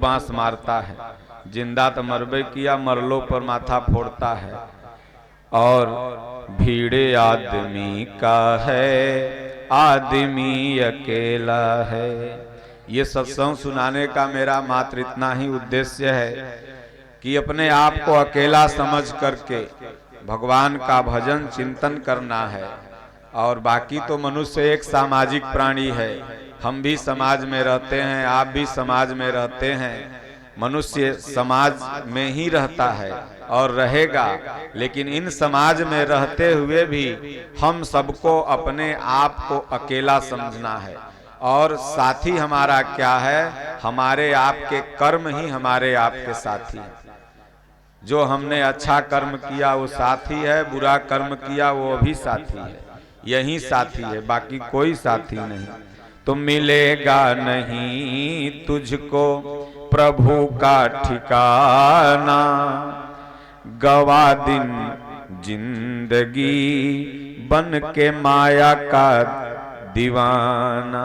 बांस मारता है, जिंदा तो मरबे किया, मरलो पर माथा फोड़ता है। और भीड़े आदमी का है, आदमी अकेला है। ये सत्संग सुनाने का मेरा मात्र इतना ही उद्देश्य है कि अपने आप को अकेला समझ करके भगवान का भजन चिंतन करना है। और बाकी तो मनुष्य एक सामाजिक प्राणी है, हम भी समाज में रहते हैं, आप भी समाज में रहते हैं। मनुष्य समाज में ही रहता है और रहेगा, लेकिन इन समाज में रहते हुए भी हम सबको अपने आप को अकेला समझना है। और साथी हमारा क्या है? हमारे आप के कर्म ही हमारे आप के साथी हैं। जो हमने अच्छा कर्म किया वो साथी है, बुरा कर्म किया वो भी साथी है। यही साथी है, बाकी कोई साथी नहीं। तो मिलेगा नहीं तुझको प्रभु का ठिकाना, गवा दिन जिंदगी बन के माया का दीवाना।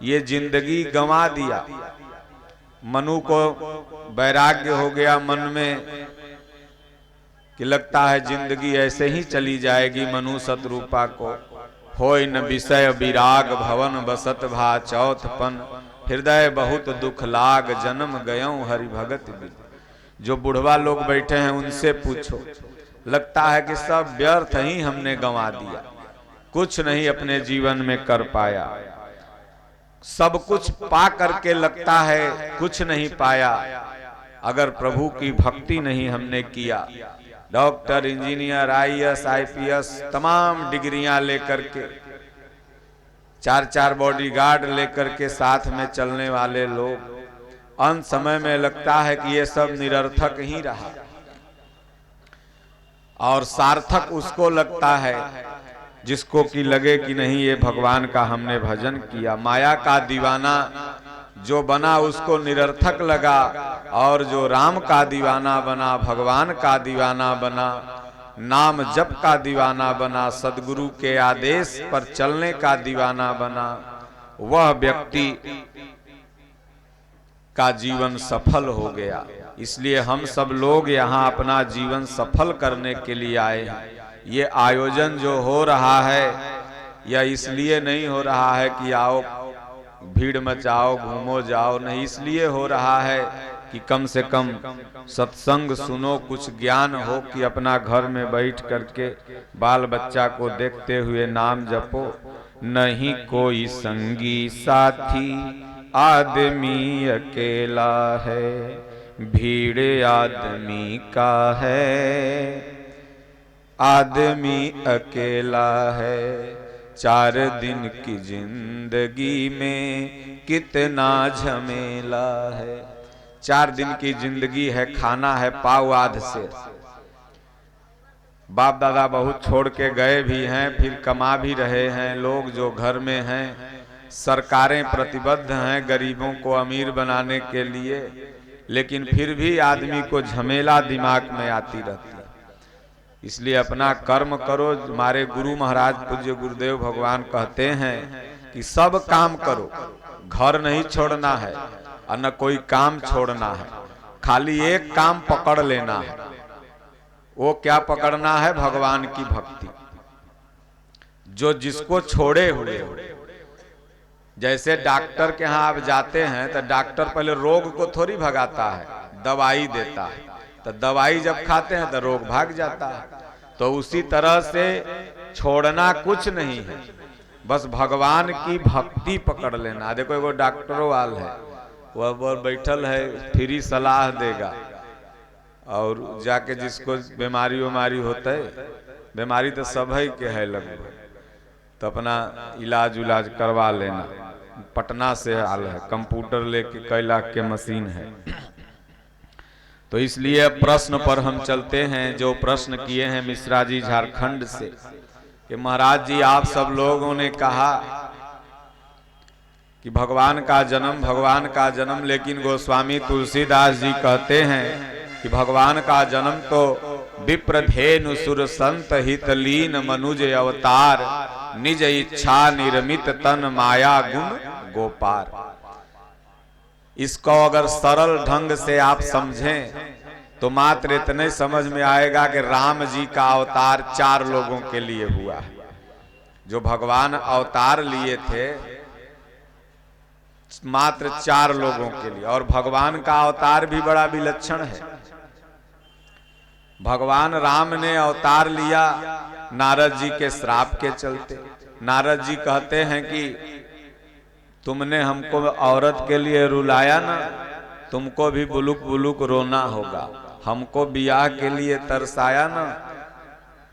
ये जिंदगी गंवा दिया, मनु को वैराग्य हो गया मन में कि लगता है जिंदगी ऐसे ही चली जाएगी। मनु सतरूपा को होय न विषय विराग, भवन बसत भा चौथपन, हृदय बहुत दुख लाग, जन्म गयों हरि भगत बिन। जो बुढ़वा लोग बैठे हैं उनसे पूछो, लगता है कि सब व्यर्थ ही हमने गंवा दिया, कुछ नहीं अपने जीवन में कर पाया। सब कुछ पा करके लगता है कुछ नहीं पाया, अगर प्रभु की भक्ति नहीं हमने किया। डॉक्टर, इंजीनियर, आईएएस, आईपीएस तमाम डिग्रियां लेकर के, 4-4 बॉडीगार्ड लेकर के साथ में चलने वाले लोग, अंत समय में लगता है कि ये सब निरर्थक ही रहा। और सार्थक उसको लगता है जिसको कि लगे कि नहीं ये भगवान का हमने भजन किया। माया का दीवाना जो बना उसको निरर्थक लगा, और जो राम का दीवाना बना, भगवान का दीवाना बना, नाम जप का दीवाना बना, सदगुरु के आदेश पर चलने का दीवाना बना, वह व्यक्ति का जीवन सफल हो गया। इसलिए हम सब लोग यहाँ अपना जीवन सफल करने के लिए आए हैं। ये आयोजन जो हो रहा है यह इसलिए नहीं हो रहा है कि आओ भीड़ मचाओ घूमो जाओ, नहीं, इसलिए हो रहा है कि कम से कम सत्संग सुनो, कुछ ज्ञान हो, कि अपना घर में बैठ करके बाल बच्चा को देखते हुए नाम जपो। नहीं कोई संगी साथी, आदमी अकेला है, भीड़ आदमी का है, आदमी अकेला है। 4 दिन की जिंदगी में कितना झमेला है। 4 दिन की जिंदगी है, खाना है पाव आध से। बाप दादा बहुत छोड़ के गए भी हैं, फिर कमा भी रहे हैं। लोग जो घर में हैं, सरकारें प्रतिबद्ध हैं गरीबों को अमीर बनाने के लिए, लेकिन फिर भी आदमी को झमेला दिमाग में आती रहती है। इसलिए अपना कर्म करो। हमारे गुरु महाराज पूज्य गुरुदेव भगवान कहते हैं कि सब काम करो, घर नहीं छोड़ना है और न कोई काम छोड़ना है, खाली एक काम पकड़ लेना है। वो क्या पकड़ना है? भगवान की भक्ति। जो जिसको छोड़े हुए, जैसे डॉक्टर के यहाँ आप जाते हैं तो डॉक्टर पहले रोग को थोड़ी भगाता है, दवाई देता है, तो दवाई जब खाते हैं तो रोग भाग जाता है। तो उसी तरह से छोड़ना कुछ नहीं है, बस भगवान की भक्ति पकड़ लेना। देखो एगो डॉक्टरों वाल है, वह बैठल है, फ्री सलाह देगा, और जाके जिसको बीमारी उमारी होता है, बीमारी तो सब ही के है लगभग, तो अपना इलाज उलाज करवा लेना। पटना से हाल है, कंप्यूटर लेके कई लाख के मशीन है। तो इसलिए प्रश्न पर हम चलते हैं, जो प्रश्न किए हैं मिश्रा जी झारखंड से, कि महाराज जी आप सब लोगों ने कहा कि भगवान का जन्म, भगवान का जन्म, लेकिन गोस्वामी तुलसीदास जी कहते हैं कि भगवान का जन्म तो विप्रधेनु सुर संत हितलीन मनुज अवतार, निज इच्छा निर्मित तन माया गुण गोपार। इसको अगर सरल ढंग से आप समझें तो मात्र इतने समझ में आएगा कि राम जी का अवतार 4 लोगों के लिए हुआ है। जो भगवान अवतार लिए थे मात्र 4 लोगों के लिए, और भगवान का अवतार भी बड़ा विलक्षण है। भगवान राम ने अवतार लिया नारद जी के श्राप के चलते। नारद जी कहते हैं कि तुमने हमको औरत के लिए रुलाया ना, तुमको भी बुलुक बुलुक रोना होगा। हमको बियाह के लिए तरसाया ना,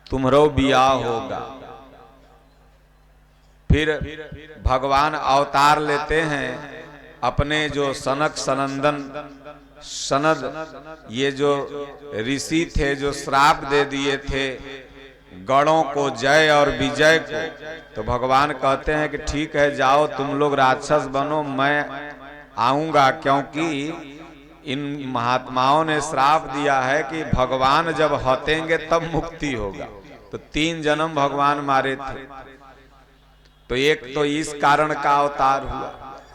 तुम्हारो बियाह होगा। फिर भगवान अवतार लेते हैं अपने जो सनक सनंदन सनद ये जो ऋषि थे जो श्राप दे दिए थे गणों को, जय और विजय को, तो भगवान कहते हैं कि ठीक है जाओ तुम लोग राक्षस बनो, मैं आऊंगा, क्योंकि इन महात्माओं ने श्राप दिया है कि भगवान जब हतेंगे तब मुक्ति होगा। तो 3 जन्म भगवान मारे थे। तो एक तो इस कारण का अवतार हुआ,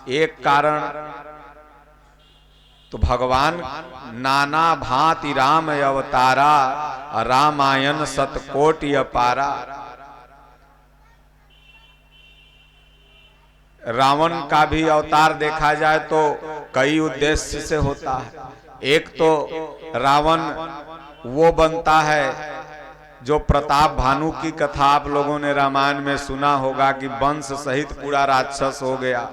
एक कारण तो भगवान नाना भांति राम अवतारा, रामायण सतकोटि अपारा। रावण का भी अवतार देखा जाए तो कई उद्देश्य से होता है। एक तो रावण वो बनता है जो प्रताप भानु की कथा आप लोगों ने रामायण में सुना होगा कि वंश सहित पूरा राक्षस हो गया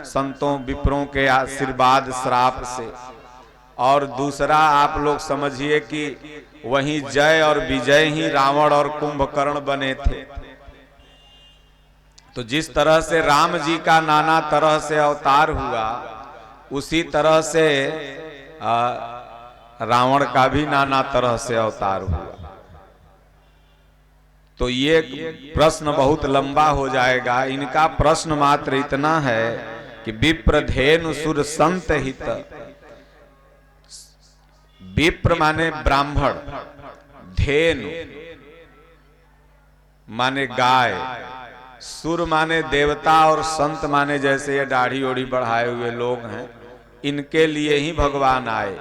संतों विप्रों के आशीर्वाद श्राप से। और दूसरा आप लोग समझिए कि वहीं जय और विजय ही रावण और कुंभकर्ण बने थे। तो जिस तरह से राम जी का नाना तरह से अवतार हुआ, उसी तरह से रावण का भी नाना तरह से अवतार हुआ। तो ये प्रश्न बहुत लंबा हो जाएगा। इनका प्रश्न मात्र इतना है कि विप्रधेनु सुर संत हित। विप्र माने ब्राह्मण, धेनु माने गाय, सुर माने देवता, और संत माने जैसे ये दाढ़ी ओढ़ी बढ़ाए हुए लोग हैं, इनके लिए ही भगवान आए।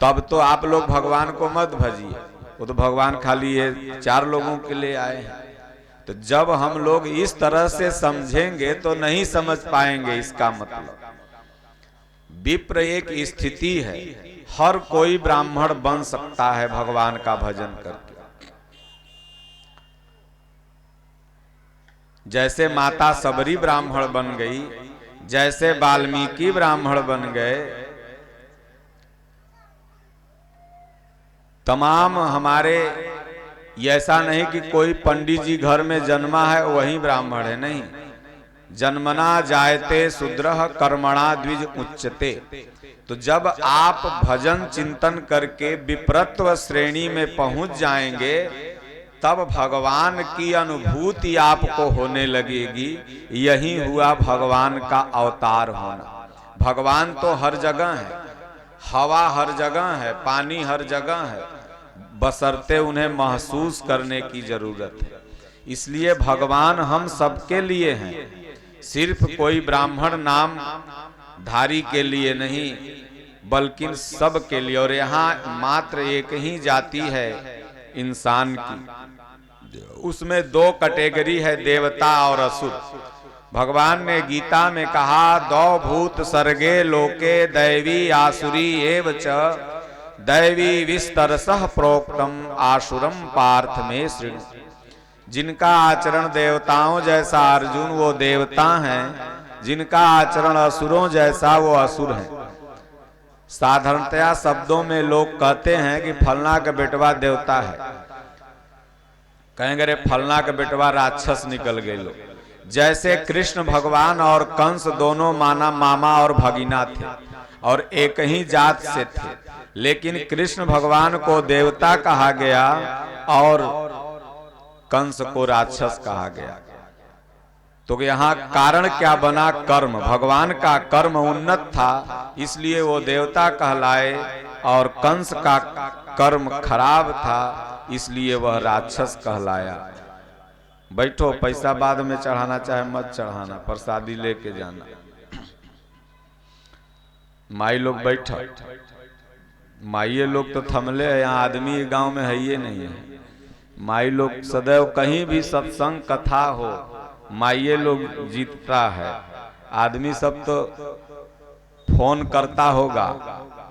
तब तो आप लोग भगवान को मत भजिए, वो तो भगवान खाली ये 4 लोगों के लिए आए हैं। तो जब हम लोग इस तरह से समझेंगे तो नहीं समझ पाएंगे इसका मतलब। विप्र एक स्थिति है, हर कोई ब्राह्मण बन सकता है भगवान का भजन करके। जैसे माता सबरी ब्राह्मण बन गई, जैसे वाल्मीकि ब्राह्मण बन गए, तमाम हमारे ऐसा नहीं कि कोई पंडित जी घर में जन्मा है वही ब्राह्मण है, नहीं। जन्मना जायते शूद्रः कर्मणा द्विज उच्यते। तो जब आप भजन चिंतन करके विप्रत्व श्रेणी में पहुंच जाएंगे तब भगवान की अनुभूति आपको होने लगेगी। यही हुआ भगवान का अवतार होना। भगवान तो हर जगह है, हवा हर जगह है, पानी हर जगह है, बशर्ते उन्हें महसूस करने की जरूरत है। इसलिए भगवान हम सबके लिए हैं, सिर्फ कोई ब्राह्मण नाम धारी के लिए नहीं बल्कि सब के लिए। और यहाँ मात्र एक ही जाति है इंसान की, उसमें 2 कैटेगरी है, देवता और असुर। भगवान ने गीता में कहा 2 भूत सर्गे लोके दैवी आसुरी एव च दैवी विस्तरसः प्रोक्तम आसुरम पार्थ में श्रृणु। जिनका आचरण देवताओं जैसा अर्जुन वो देवता हैं, जिनका आचरण असुरों जैसा वो असुर हैं। साधारणतया शब्दों में लोग कहते हैं कि फलना का बेटवा देवता है, कहेंगे रे फलना का बेटवा राक्षस निकल गए लोग। जैसे कृष्ण भगवान और कंस दोनों माना मामा और भगीना थे और एक ही जात से थे, लेकिन कृष्ण भगवान को देवता कहा गया और कंस को राक्षस कहा गया। तो यहाँ कारण क्या बना? कर्म। भगवान का कर्म उन्नत था इसलिए वो देवता कहलाए, और कंस का कर्म खराब था इसलिए वह राक्षस कहलाया। बैठो, पैसा बाद में चढ़ाना चाहे मत चढ़ाना, प्रसादी लेके जाना। माई लोग बैठो, माइये लोग तो थमले हैं, यहाँ आदमी गांव में है ये नहीं है। माई लोग सदैव कहीं भी सत्संग कथा हो माइये लोग जीतता है। आदमी सब तो फोन करता होगा,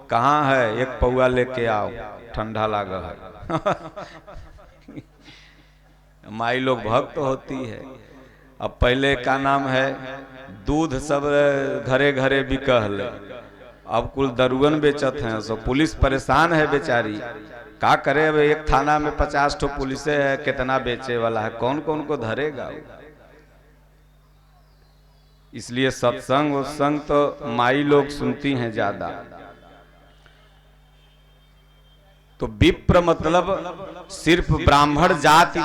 कहाँ है एक पौआ लेके आओ ठंडा लागा है। माई लोग भक्त होती है। अब पहले का नाम है दूध सब घरे घरे बिकहले, अब कुल दरुगन बेचत हैं। सो पुलिस परेशान है बेचारी, का करे। अब एक थाना में 50 ठो पुलिस है, कितना बेचे वाला है, कौन कौन को धरेगा। इसलिए सत्संग उत्संग तो माई लोग सुनती हैं ज्यादा। तो विप्र मतलब सिर्फ ब्राह्मण जाति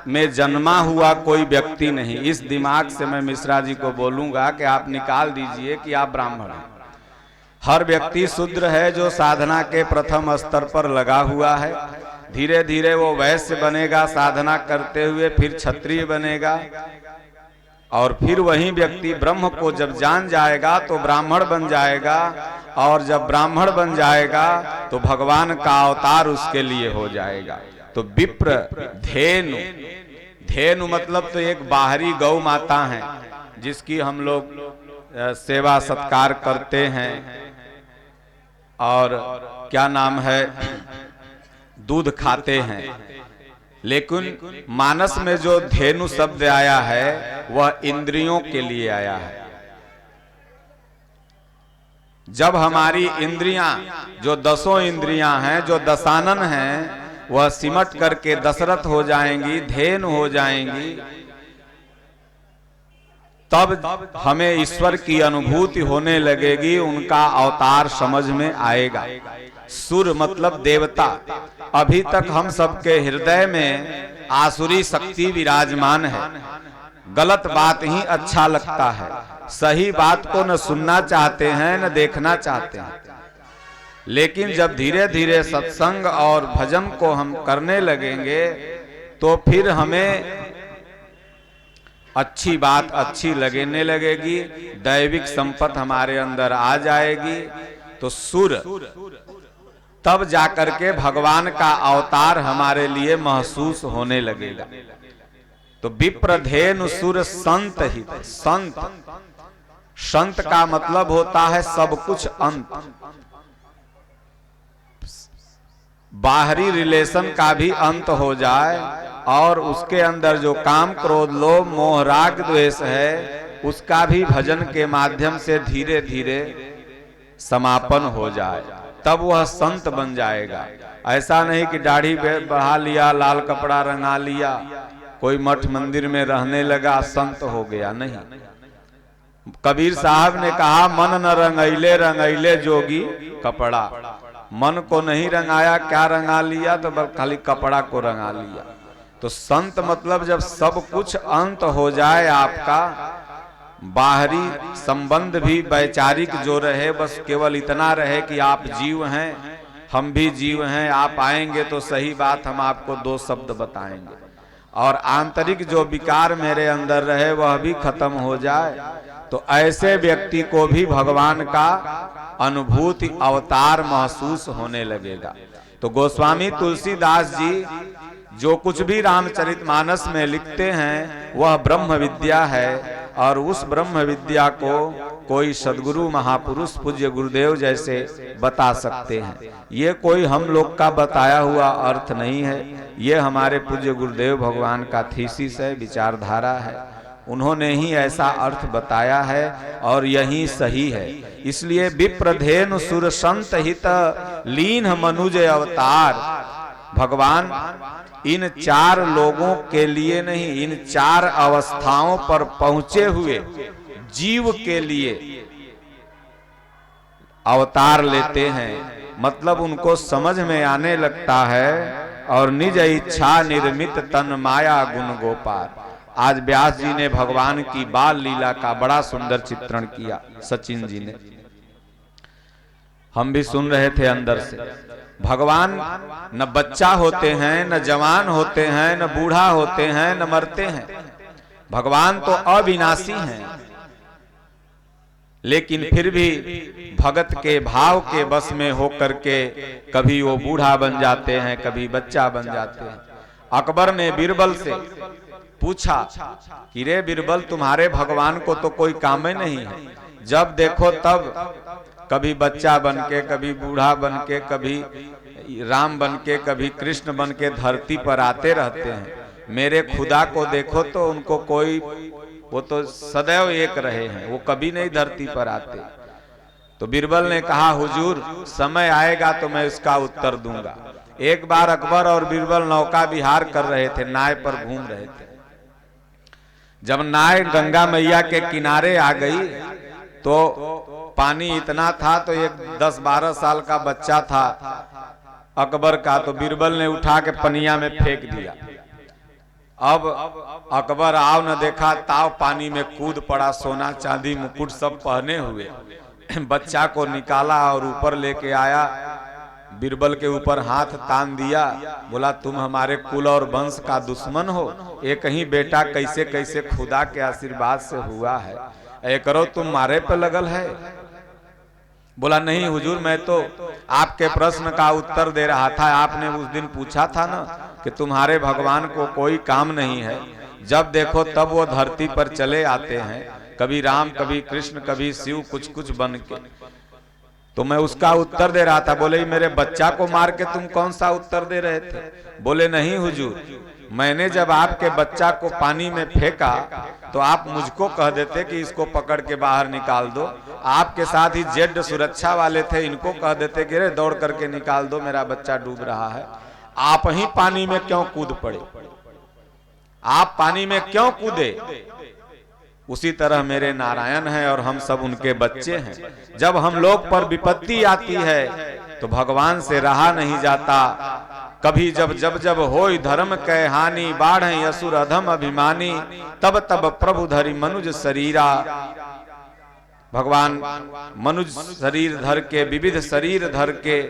में जन्मा हुआ कोई व्यक्ति नहीं। इस दिमाग से मैं मिश्रा जी को बोलूंगा कि आप निकाल दीजिए कि आप ब्राह्मण हैं। हर व्यक्ति शूद्र है जो साधना के प्रथम स्तर पर लगा हुआ है। धीरे धीरे वो वैश्य बनेगा साधना करते हुए, फिर क्षत्रिय बनेगा, और फिर वही व्यक्ति ब्रह्म को जब जान जाएगा तो ब्राह्मण बन जाएगा, और जब ब्राह्मण बन जाएगा तो भगवान का अवतार उसके लिए हो जाएगा। तो विप्र धेनु, धेनु मतलब तो एक बाहरी गौ माता है जिसकी हम लोग सेवा सत्कार करते हैं, और क्या नाम है, दूध खाते हैं। लेकिन मानस में जो धेनु शब्द आया है वह इंद्रियों के लिए आया है। जब हमारी इंद्रियां, जो 10 इंद्रियां हैं, जो दशानन हैं, वह सिमट करके दशरथ हो जाएंगी, धेनु हो जाएंगी, तब हमें ईश्वर की अनुभूति होने लगेगी, उनका अवतार समझ में आएगा। सुर मतलब देवता। अभी तक हम सबके हृदय में आसुरी शक्ति विराजमान है। गलत बात ही अच्छा लगता है, सही बात को न सुनना चाहते हैं न देखना चाहते हैं। लेकिन जब धीरे धीरे सत्संग और भजन को हम करने लगेंगे तो फिर हमें अच्छी बात अच्छी लगने लगेगी, दैविक संपत हमारे अंदर आ जाएगी। तो सुर, तब जाकर के भगवान का अवतार हमारे लिए महसूस होने लगेगा। तो विप्रधेनु सुर संत ही, संत, संत का मतलब होता है सब कुछ अंत। बाहरी रिलेशन का भी अंत हो जाए और उसके अंदर जो काम क्रोध लोभ मोह राग द्वेष है उसका भी भजन के माध्यम से धीरे धीरे समापन हो जाए, तब वह संत बन जाएगा। ऐसा नहीं कि दाढ़ी बढ़ा लिया, लाल कपड़ा रंगा लिया, कोई मठ मंदिर में रहने लगा, संत हो गया, नहीं। कबीर साहब ने कहा, मन न रंगैले रंगैले जोगी कपड़ा। मन को नहीं रंगाया, क्या रंगा लिया, तो बस खाली कपड़ा को रंगा लिया। तो संत मतलब जब सब कुछ अंत हो जाए आपका, बाहरी संबंध भी वैचारिक जो रहे, बस केवल इतना रहे कि आप जीव हैं, हम भी जीव हैं, आप आएंगे तो सही बात हम आपको 2 शब्द बताएंगे, और आंतरिक जो विकार मेरे अंदर रहे वह भी खत्म हो जाए, तो ऐसे व्यक्ति को भी भगवान का अनुभूति अवतार महसूस होने लगेगा। तो गोस्वामी तुलसीदास जी जो कुछ भी रामचरितमानस में लिखते हैं वह ब्रह्म विद्या है, और उस ब्रह्म विद्या को कोई सद्गुरु महापुरुष पूज्य गुरुदेव जैसे बता सकते हैं। ये कोई हम लोग का बताया हुआ अर्थ नहीं है, ये हमारे पूज्य गुरुदेव भगवान का थीसिस है, विचारधारा है। उन्होंने ही ऐसा अर्थ बताया है और यही सही है। इसलिए विप्रधेनु सुर संत हित लीन मनुज अवतार, भगवान इन 4 लोगों के लिए नहीं, इन 4 अवस्थाओं पर पहुंचे हुए जीव के लिए अवतार लेते हैं। मतलब उनको समझ में आने लगता है, और निज इच्छा निर्मित तन माया गुण गोपाल। आज व्यास जी ने भगवान की बाल लीला का बड़ा सुंदर चित्रण किया, सचिन जी ने, हम भी सुन रहे थे अंदर से। भगवान न बच्चा होते हैं, न जवान होते हैं, न बूढ़ा होते हैं, न मरते हैं। भगवान तो अविनाशी हैं। लेकिन फिर भी भगत के भाव के बस में होकर के कभी वो बूढ़ा बन जाते हैं, कभी बच्चा बन जाते हैं। अकबर ने बीरबल से पूछा कि रे बीरबल, तुम्हारे भगवान को तो कोई काम ही नहीं है, जब देखो तब कभी बच्चा बन के, कभी बूढ़ा बन के, कभी राम बन के, कभी कृष्ण बन के धरती पर आते रहते हैं। मेरे खुदा को देखो तो उनको कोई, वो तो सदैव एक रहे हैं, वो कभी नहीं धरती पर आते। तो बीरबल ने कहा हुजूर, समय आएगा तो मैं इसका उत्तर दूंगा। एक बार अकबर और बीरबल नौका विहार कर रहे थे, नाव पर घूम रहे थे। जब नाव गंगा मैया के किनारे आ गई तो पानी इतना था तो एक 10-12 साल का बच्चा था अकबर का, तो बीरबल ने उठा के पनिया में फेंक दिया। अब अकबर आव न देखा ताव पानी में कूद पड़ा, सोना चांदी मुकुट सब पहने हुए। बच्चा को निकाला और ऊपर लेके आया, बीरबल के ऊपर हाथ तान दिया, बोला तुम हमारे कुल और वंश का दुश्मन हो, एक ही बेटा कैसे कैसे खुदा के आशीर्वाद से हुआ है, ऐ करो तुम मारे पे लगल है। बोला नहीं हुजूर, मैं तो आपके प्रश्न का उत्तर दे रहा था। आपने उस दिन पूछा था ना कि तुम्हारे भगवान को कोई काम नहीं है, जब देखो तब वो धरती पर चले आते हैं, कभी राम, कभी कृष्ण, कभी शिव, कुछ कुछ बन के। तो मैं उसका उत्तर दे रहा था। बोले मेरे बच्चा को मार के तुम कौन सा उत्तर दे रहे थे? बोले नहीं हुजूर, मैंने जब आपके बच्चा को पानी में फेंका तो आप मुझको कह देते कि इसको पकड़ के बाहर निकाल दो। आपके साथ ही जेड सुरक्षा वाले थे, इनको कह देते कि रे दौड़ करके निकाल दो, मेरा बच्चा डूब रहा है। आप ही पानी में क्यों कूद पड़े? आप पानी में क्यों कूदे? उसी तरह मेरे नारायण हैं और हम सब उनके बच्चे हैं। जब हम लोग पर विपत्ति आती है तो भगवान से रहा नहीं जाता। कभी जब जब जब होई धर्म कै हानि, बाढ़ असुर अधम अभिमानी, तब तब प्रभु धरि मनुज शरीरा। भगवान मनुज शरीर धर के, विविध शरीर धर के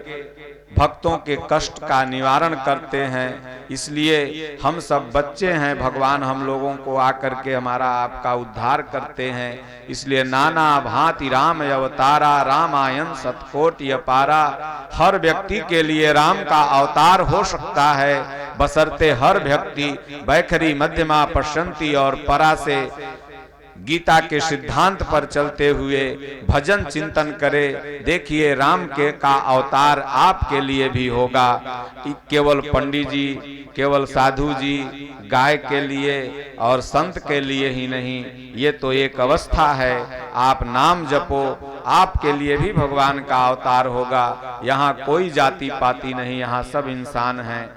भक्तों के कष्ट का निवारण करते हैं। इसलिए हम सब बच्चे हैं, भगवान हम लोगों को आकर के हमारा आपका उद्धार करते हैं। इसलिए नाना भांति राम अवतारा, रामायण सतकोटि अपारा। हर व्यक्ति के लिए राम का अवतार हो सकता है, बशर्ते हर व्यक्ति बैखरी मध्यमा पश्यंती और परा से गीता के सिद्धांत पर चलते हुए भजन चिंतन करे। देखिए राम के का अवतार आपके लिए भी होगा। केवल पंडित जी, केवल साधु जी, गाय के लिए और संत के लिए ही नहीं, ये तो एक अवस्था है। आप नाम जपो, आपके लिए भी भगवान का अवतार होगा। यहाँ कोई जाति पाति नहीं, यहाँ सब इंसान हैं,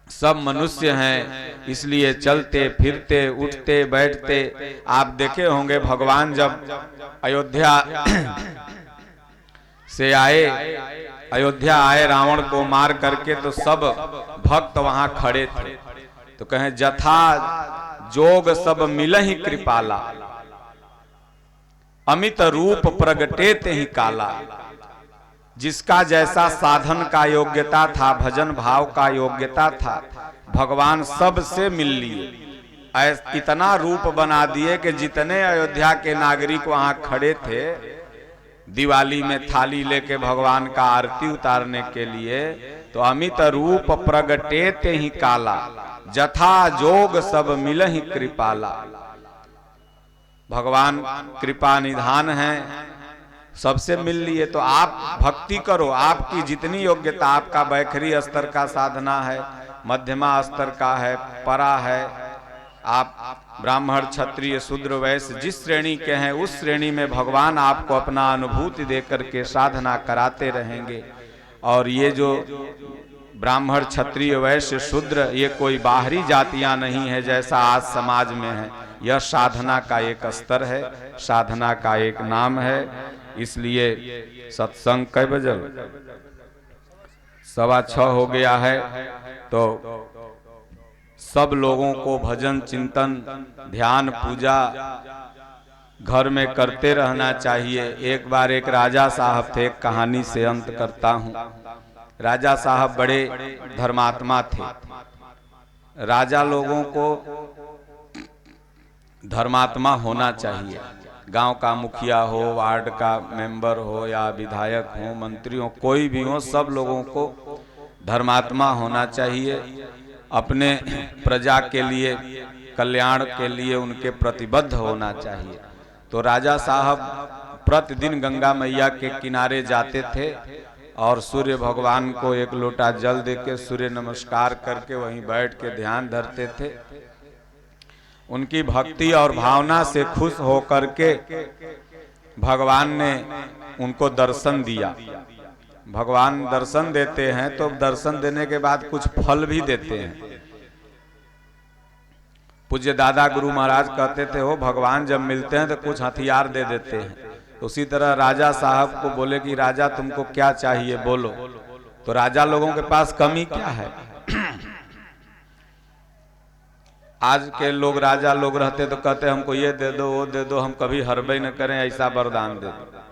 सब मनुष्य हैं। इसलिए चलते फिरते उठते बैठते, आप देखे होंगे भगवान जब अयोध्या से आए, अयोध्या आए रावण को मार करके, तो सब भक्त वहां खड़े थे। तो कहें जथा जोग सब मिलहि कृपाला, अमित रूप प्रगटे ते ही काला। जिसका जैसा साधन का योग्यता था, भजन भाव का योग्यता था, भगवान सबसे मिल लिए। इतना रूप बना दिए कि जितने अयोध्या के नागरिक वहां खड़े थे दिवाली में थाली लेके भगवान का आरती उतारने के लिए, तो अमित रूप प्रगटे ते ही काला, जथा जोग सब मिलहि कृपाला। भगवान कृपा निधान है, सबसे मिल लिए। तो आप भक्ति करो, आपकी जितनी योग्यता, आपका बैखरी स्तर का साधना है, मध्यमा स्तर का है, परा है, आप ब्राह्मण क्षत्रिय शूद्र वैश्य जिस श्रेणी के हैं उस श्रेणी में भगवान आपको अपना अनुभूति देकर के साधना कराते रहेंगे। और ये जो ब्राह्मण क्षत्रिय वैश्य शूद्र, ये कोई बाहरी जातियां नहीं है जैसा आज समाज में है। यह साधना का एक स्तर है, साधना का एक नाम है। इसलिए सत्संग कई बजे 6:15 हो गया है, तो सब लोगों को भजन चिंतन ध्यान पूजा घर में करते रहना चाहिए। एक बार एक राजा साहब थे, एक कहानी से अंत करता हूँ। राजा साहब बड़े धर्मात्मा थे। राजा लोगों को धर्मात्मा होना चाहिए। गांव का मुखिया हो, वार्ड का मेंबर हो या विधायक हो, मंत्री हो, कोई भी हो, सब लोगों को धर्मात्मा होना चाहिए। अपने प्रजा के लिए, कल्याण के लिए उनके प्रतिबद्ध होना चाहिए। तो राजा साहब प्रतिदिन गंगा मैया के किनारे जाते थे और सूर्य भगवान को एक लोटा जल देके सूर्य नमस्कार करके वहीं बैठ के ध्यान धरते थे। उनकी भक्ति और भावना से खुश होकर के भगवान ने उनको दर्शन दिया। भगवान दर्शन देते हैं तो दर्शन देने के बाद कुछ फल भी देते हैं। पूज्य दादा गुरु महाराज कहते थे, हो भगवान जब मिलते हैं तो कुछ हथियार दे देते हैं। तो उसी तरह राजा साहब को बोले कि राजा तुमको क्या चाहिए बोलो। तो राजा लोगों के पास कमी क्या है? आज के लोग, राजा लोग रहते तो कहते हमको ये दे दो, वो दे दो, हम कभी हरबे न करें, ऐसा वरदान दे दो,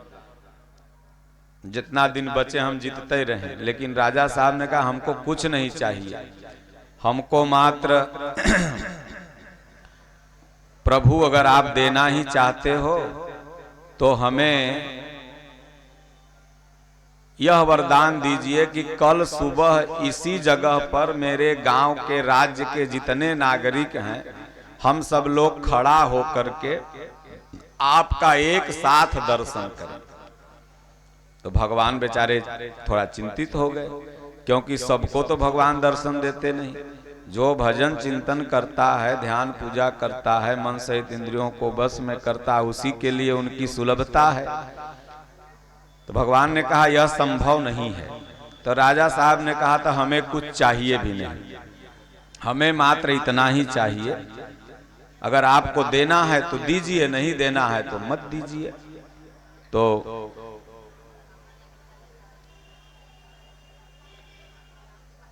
जितना दिन बचे हम जीतते ही रहें। लेकिन राजा साहब ने कहा हमको कुछ नहीं चाहिए, हमको मात्र प्रभु अगर आप देना ही चाहते हो तो हमें यह वरदान दीजिए कि कल सुबह इसी जगह पर मेरे गांव के, राज्य के जितने नागरिक हैं, हम सब लोग खड़ा होकर के आपका एक साथ दर्शन करें। तो भगवान बेचारे थोड़ा चिंतित हो गए, क्योंकि सबको तो भगवान दर्शन देते नहीं। जो भजन चिंतन करता है, ध्यान पूजा करता है, मन सहित इंद्रियों को बस में करता है, उसी के लिए उनकी सुलभता है। तो भगवान ने कहा यह संभव नहीं है। तो राजा साहब ने कहा था हमें कुछ चाहिए भी नहीं, हमें मात्र इतना ही चाहिए, अगर आपको देना है तो दीजिए, नहीं देना है तो मत दीजिए। तो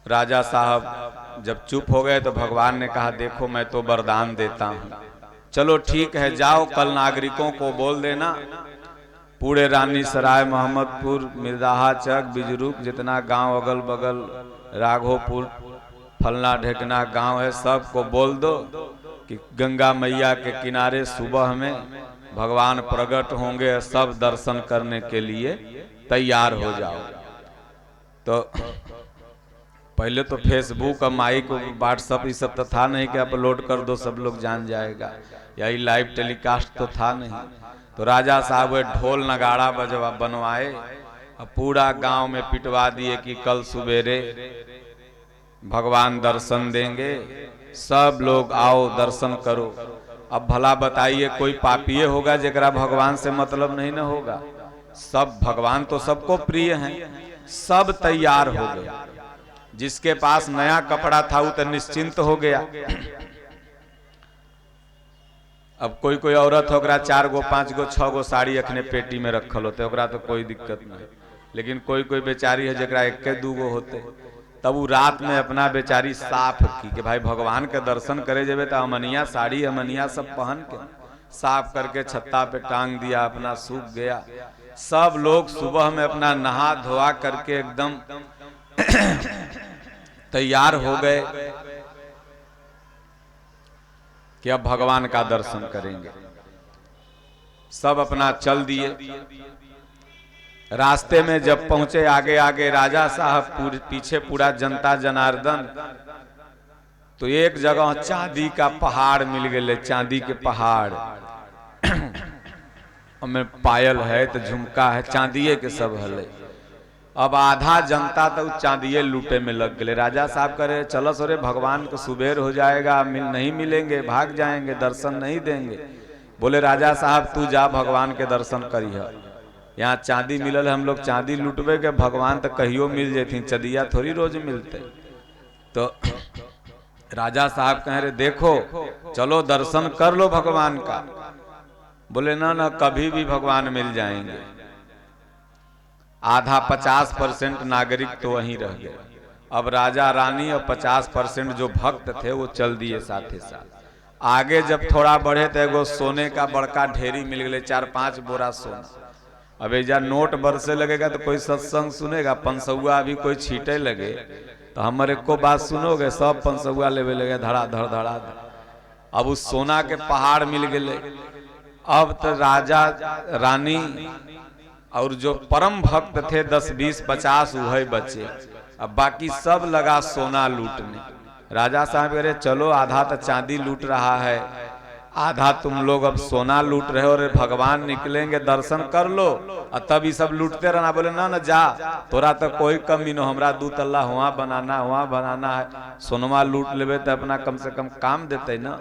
राजा साहब जब चुप हो गए तो भगवान ने कहा देखो मैं तो वरदान देता हूं, चलो ठीक है, जाओ कल नागरिकों को बोल देना, पूरे रानी सराय, मोहम्मदपुर, मिर्दाहा चक, बिजरूप, जितना गांव अगल बगल, राघोपुर, फलना ढेकना गांव है, सबको बोल दो कि गंगा मैया के किनारे सुबह में भगवान प्रकट होंगे, सब दर्शन करने के लिए तैयार हो जाओ। तो पहले तो फेसबुक और माइक, व्हाट्सअप ये सब तो था नहीं कि अपलोड कर दो सब लोग जान जाएगा, यही लाइव टेलीकास्ट तो था नहीं। तो राजा साहब वे ढोल नगाड़ा बजवा बनवाए और पूरा गांव में पिटवा दिए कि कल सुबेरे भगवान दर्शन देंगे, सब लोग आओ दर्शन करो। अब भला बताइए कोई पापिये होगा जेकरा भगवान से मतलब नहीं न होगा? सब भगवान तो सबको प्रिय हैं। सब तैयार हो गए, जिसके पास नया कपड़ा था वो तो निश्चिंत हो गया। अब कोई कोई औरत होगा 4 गो 5 गो 6 गो साड़ी अखने पेटी में रखल होते, ओकरा तो कोई दिक्कत नहीं। लेकिन कोई कोई बेचारी है जरा 1-2 गो होते, तब वो रात में अपना बेचारी साफ की कि भाई भगवान के दर्शन करे जेबे तो अमनिया साड़ी अमनिया सब पहन के साफ करके छत्ता पे टांग दिया, अपना सूख गया। सब लोग सुबह में अपना नहा धोआ करके एकदम तैयार हो गए कि अब भगवान का दर्शन करेंगे। सब अपना चल दिए। रास्ते में जब पहुंचे आगे आगे राजा साहब, पीछे पूरा जनता जनार्दन, तो एक जगह चांदी का पहाड़ मिल गए, चांदी के पहाड़ में पायल है तो झुमका है, चांदिये के सब हले। अब आधा जनता तो चांदिये लूटे में लग गए। राजा साहब करे चलो सोरे भगवान को सुबेर हो जाएगा, नहीं मिलेंगे, भाग जाएंगे, दर्शन नहीं देंगे। बोले राजा साहब तू जा भगवान के दर्शन करिए, यहाँ चांदी मिलल, हम लोग चांदी लुटबे के, भगवान तो कहियो मिल जाती, चदिया थोड़ी रोज मिलते। तो राजा साहब कह रहे देखो चलो दर्शन कर लो भगवान का। बोले ना ना कभी भी भगवान मिल जाएंगे। आधा 50% नागरिक तो वहीं रह गए। अब राजा रानी और 50% जो भक्त थे वो चल दिए साथ ही साथ। आगे जब थोड़ा बढ़े तो एगो सोने का बड़का ढेरी मिल गए, 4-5 बोरा सोना। अब एजा नोट बरसे लगेगा तो कोई सत्संग सुनेगा, 500 अभी कोई छीटे लगे तो हमारे को बात सुनोगे, सब 500 लेवे लगे धड़ा धड़ धड़ा धड़। अब उस सोना के पहाड़ मिल गए। अब तो राजा रानी और जो परम भक्त थे 10 20 50 वही बचे, अब बाकी सब लगा सोना लूटने। राजा साहब कह रहे चलो आधा तो चांदी लूट रहा है, आधा तुम लोग अब सोना लूट रहे हो, और भगवान निकलेंगे दर्शन कर लो और तब ये सब लूटते रहना। बोले ना ना जा, तोरा तो कोई कमी नो, हमरा 2 तल्ला हुआ बनाना है, सोनमा लूट लेवे तो अपना कम से कम काम देते ना।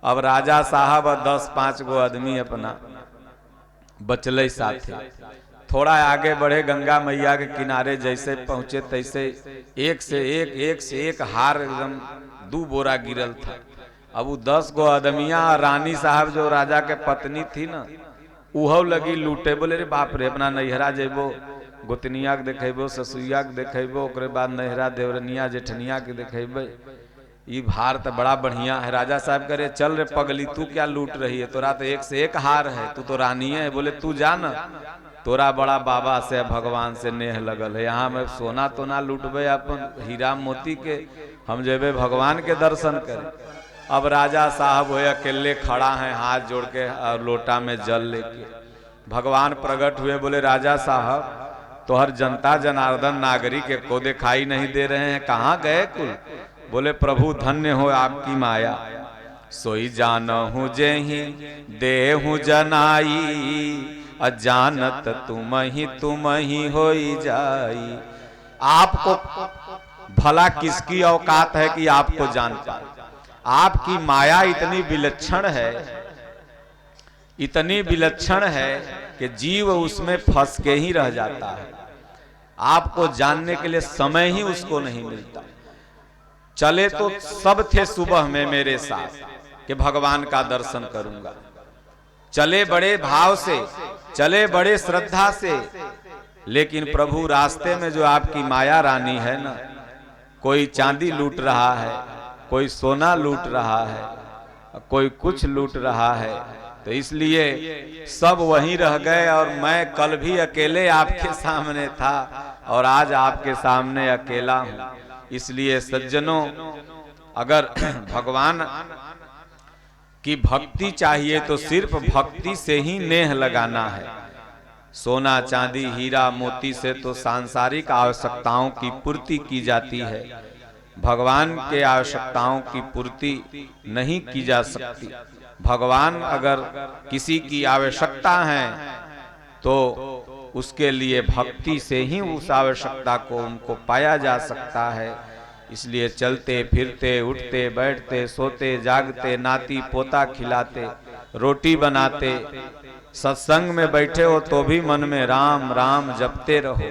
अब राजा साहब 10 5 गो आदमी अपना बचले साथे, थोड़ा आगे बढ़े, गंगा मैया के किनारे जैसे पहुंचे तैसे एक से एक हार एकदम 2 बोरा गिरल था। अब वो 10 गो आदमिया, रानी साहब जो राजा के पत्नी थी ना, उहो लगी लूटे। बोले रे बाप रे, अपना नैहरा जेबो, गोतनिया के देखेबो, ससुइया के देखेबो, ओकरे बाद नैहरा देवरनिया जेठनिया के देखेबे, ये भार तो बड़ा बढ़िया है। राजा साहब करे चल रे पगली, तू क्या लूट रही है, तोरा तो एक से एक हार है, तू तो रानी है। बोले तू जा न, तोरा बड़ा बाबा से भगवान से नेह लगल है, यहाँ में सोना तो ना लूटबे अपन हीरा मोती के, हम जेबे भगवान के दर्शन करे। अब राजा साहब हुए अकेले खड़ा हैं, हाथ जोड़ के और लोटा में जल लेके। भगवान प्रकट हुए, बोले राजा साहब तो हर जनता जनार्दन नागरिक को दिखाई नहीं दे रहे हैं, कहाँ गए कुल। बोले प्रभु धन्य हो आपकी माया, सोई जानहु जेहि देहु जनाई, अजानत तुम ही होई जाई। आपको भला किसकी औकात है कि आपको जान पाए, आपकी माया इतनी विलक्षण है, इतनी विलक्षण है कि जीव उसमें फंस के ही रह जाता है, आपको जानने के लिए समय ही उसको नहीं मिलता। चले तो सब थे सुबह में मेरे साथ कि भगवान का दर्शन करूंगा, चले बड़े भाव से, चले बड़े श्रद्धा से, लेकिन प्रभु रास्ते में जो आपकी माया रानी है ना, कोई चांदी लूट रहा है, कोई सोना लूट रहा है, कोई कुछ लूट रहा है, तो इसलिए सब वहीं रह गए। और मैं कल भी अकेले आपके सामने था और आज आपके सामने अकेला हूं। इसलिए सज्जनों, अगर भगवान की भक्ति चाहिए तो सिर्फ भक्ति से ही नेह लगाना है। सोना चांदी हीरा मोती से तो सांसारिक आवश्यकताओं की पूर्ति की जाती है, भगवान के आवश्यकताओं की पूर्ति नहीं की जा सकती। भगवान अगर किसी की आवश्यकता है तो उसके लिए भक्ति से ही उस आवश्यकता को उनको पाया जा सकता है। इसलिए चलते फिरते उठते बैठते सोते जागते नाती पोता खिलाते रोटी बनाते सत्संग में बैठे हो तो भी मन में राम राम जपते रहो।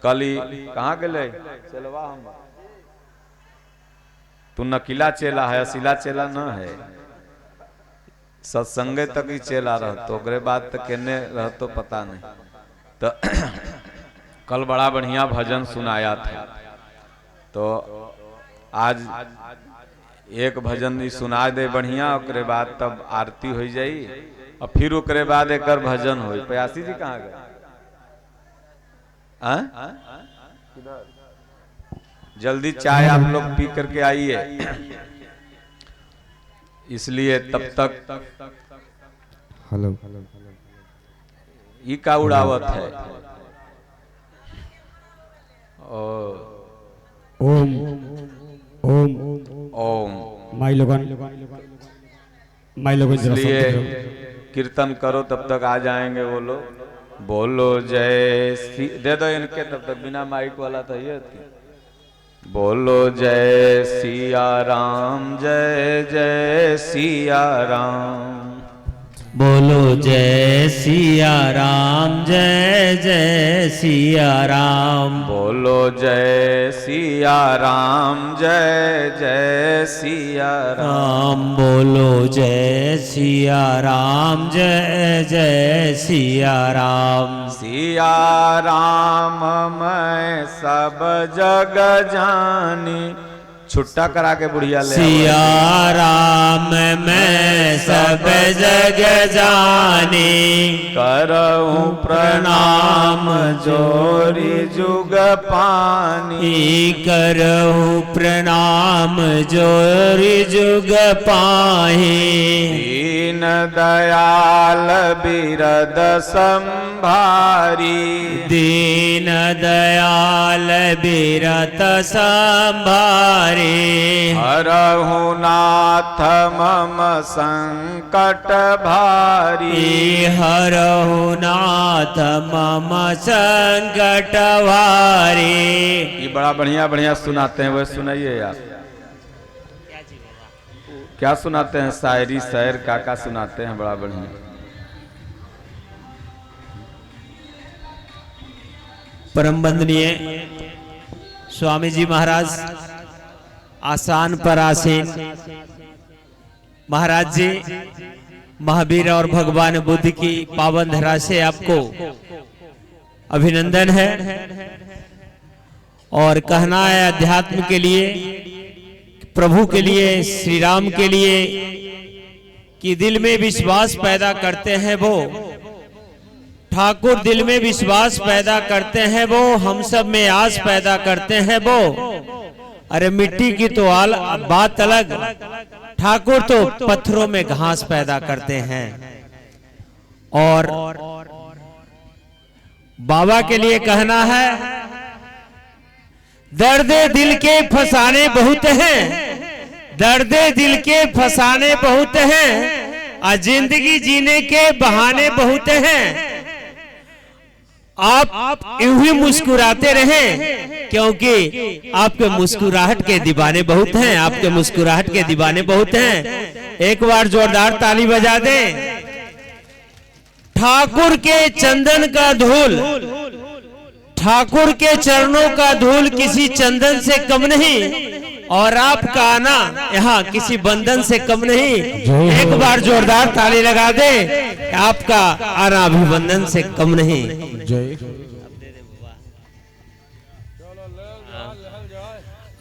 कली कहाँ गए चलवा हम, तू नकीला चेला है, असीला चेला न है। सत्संगे तक ही चेला रह तो ओकरे बाद तक केने रह तो पता नहीं। तो कल बड़ा बढ़िया भजन सुनाया था, तो आज एक भजन ही सुना दे बढ़िया, ओकरे बाद तब आरती हो जाई और फिर ओकरे बाद एक भजन हो। प्यासी जी कहाँ गए? जल्दी चाय आप लोग पी करके आइए। इसलिए तब तक हेलो ई का उड़ावत है। ओम ओम ओम माई लोगन इसलिए कीर्तन करो तब तक आ जाएंगे वो लोग। बोलो जय श्री, दे दो इनके तब तक बिना माइक वाला तो ये थी। बोलो जय सिया राम, जय जय सिया राम। बोलो जय सिया राम, जय जय सिया राम। बोलो जय सिया राम, जय जय सिया राम। बोलो जय सिया राम, जय जय सिया राम। सिया राम मैं सब जग जानी, छुट्टा करा के बुढ़िया ले सिया राम मैं सब जग जानी, करऊं प्रणाम जोरी जुग पानी, करहूँ प्रणाम जोरी जुग पाही। दीन दयाल बिरद संभारी, दीन दयाल बिरत संभारे, हरहु नाथ मम संकट भारी, हरहु नाथ मम संकट भारी। ये बड़ा बढ़िया बढ़िया सुनाते हैं, वो सुनाइए आप। क्या सुनाते हैं? शायरी शायर काका सुनाते हैं, बड़ा बढ़िया। परम वंदनीय स्वामी जी महाराज आसान पर आसीन महाराज जी, महावीर और भगवान बुद्ध की पावन धरा से आपको अभिनंदन है। और कहना है अध्यात्म के लिए, प्रभु के लिए, श्री राम के लिए कि दिल में विश्वास पैदा करते हैं वो ठाकुर, दिल में विश्वास पैदा करते हैं वो, हम सब में आस पैदा करते हैं वो। अरे मिट्टी की तो बात अलग, ठाकुर तो पत्थरों में घास पैदा करते हैं। और बाबा के लिए कहना है, दर्द दिल के फसाने बहुत हैं, दर्द दिल के फसाने बहुत हैं, और जिंदगी जीने के बहाने बहुत हैं। आप यूं ही मुस्कुराते रहें, क्योंकि आपके मुस्कुराहट के दीवाने बहुत हैं, आपके मुस्कुराहट के दीवाने बहुत हैं। एक बार जोरदार ताली बजा दें। ठाकुर के चंदन का धूल, ठाकुर के चरणों का धूल किसी चंदन से कम नहीं, और आपका आना यहाँ किसी बंधन से कम नहीं। एक बार जोरदार ताली लगा दे, आपका आना अभिबंधन से कम नहीं।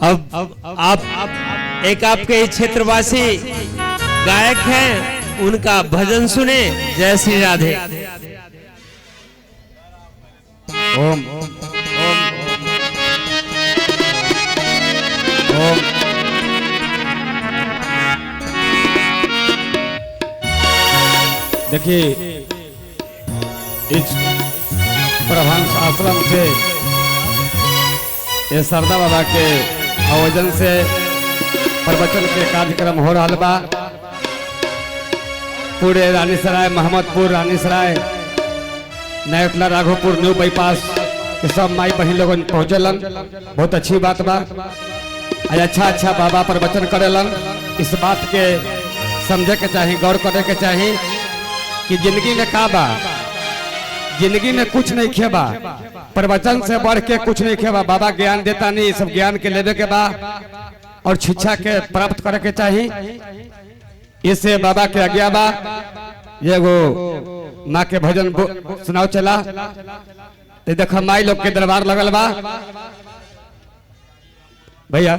अब आप एक आपके क्षेत्रवासी गायक हैं, उनका भजन सुने। जय श्री राधे। ओम ओम। देखिए, इस प्रभांश आश्रम से ये सरदा बाबा के आयोजन से प्रवचन के कार्यक्रम हो रहा बा। पूरे रानीसराय, मोहम्मदपुर, रानीसराय, नयटला, राघोपुर, न्यू बाईपास के सब माई बहन लोगन पहुँचलन। बहुत अच्छी बात बा। अच्छा अच्छा बाबा प्रवचन करेलन। इस बात के समझे के चाहिए, गौर करे के चाहिए कि जिंदगी में का बा, जिंदगी में कुछ नहीं खेबा, प्रवचन से बढ़ के कुछ नहीं खेबा। बाबा ज्ञान देता नहीं, सब ज्ञान के लेवे के बा और शिक्षा के प्राप्त करे के चाहिए। इससे बाबा के आज्ञा बा। ये वो माँ के भजन सुनाओ चला। तो देखो माई लोग के दरबार लगल बा। भैया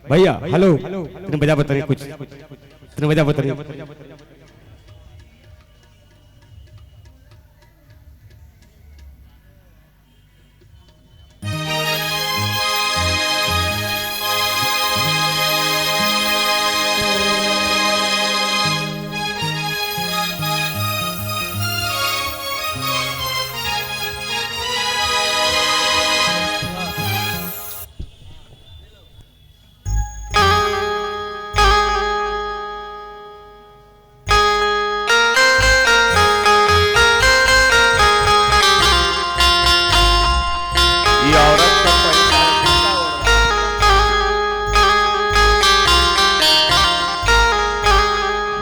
भैया हेलो, तुम बजा बताइए कुछ, तुम बजा बताइए।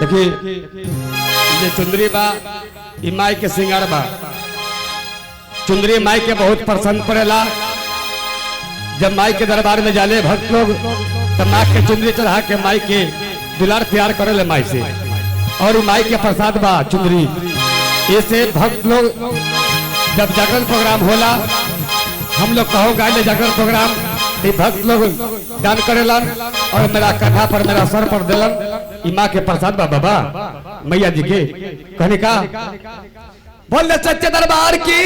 देखिए, ये चुंदरी बा, ये माई के सिंगार बा। चुंदरी माई के बहुत पसंद पड़ेला। जब माई के दरबार में जाले भक्त लोग, तो माई के चुंदरी चढ़ा के माई के दुलार प्यार करे ले माई से। और माई के प्रसाद बा चुंदरी। ऐसे भक्त लोग जब जागरण प्रोग्राम होला, हम लोग कहो गाय ले जागरण प्रोग्राम, ये भक्त लोग दान करेलन और मेरा कंधा पर मेरा सर पर दिलन ई माँ के प्रसाद बा बाबा मैया जी के कहने का बोले सच्चे दरबार की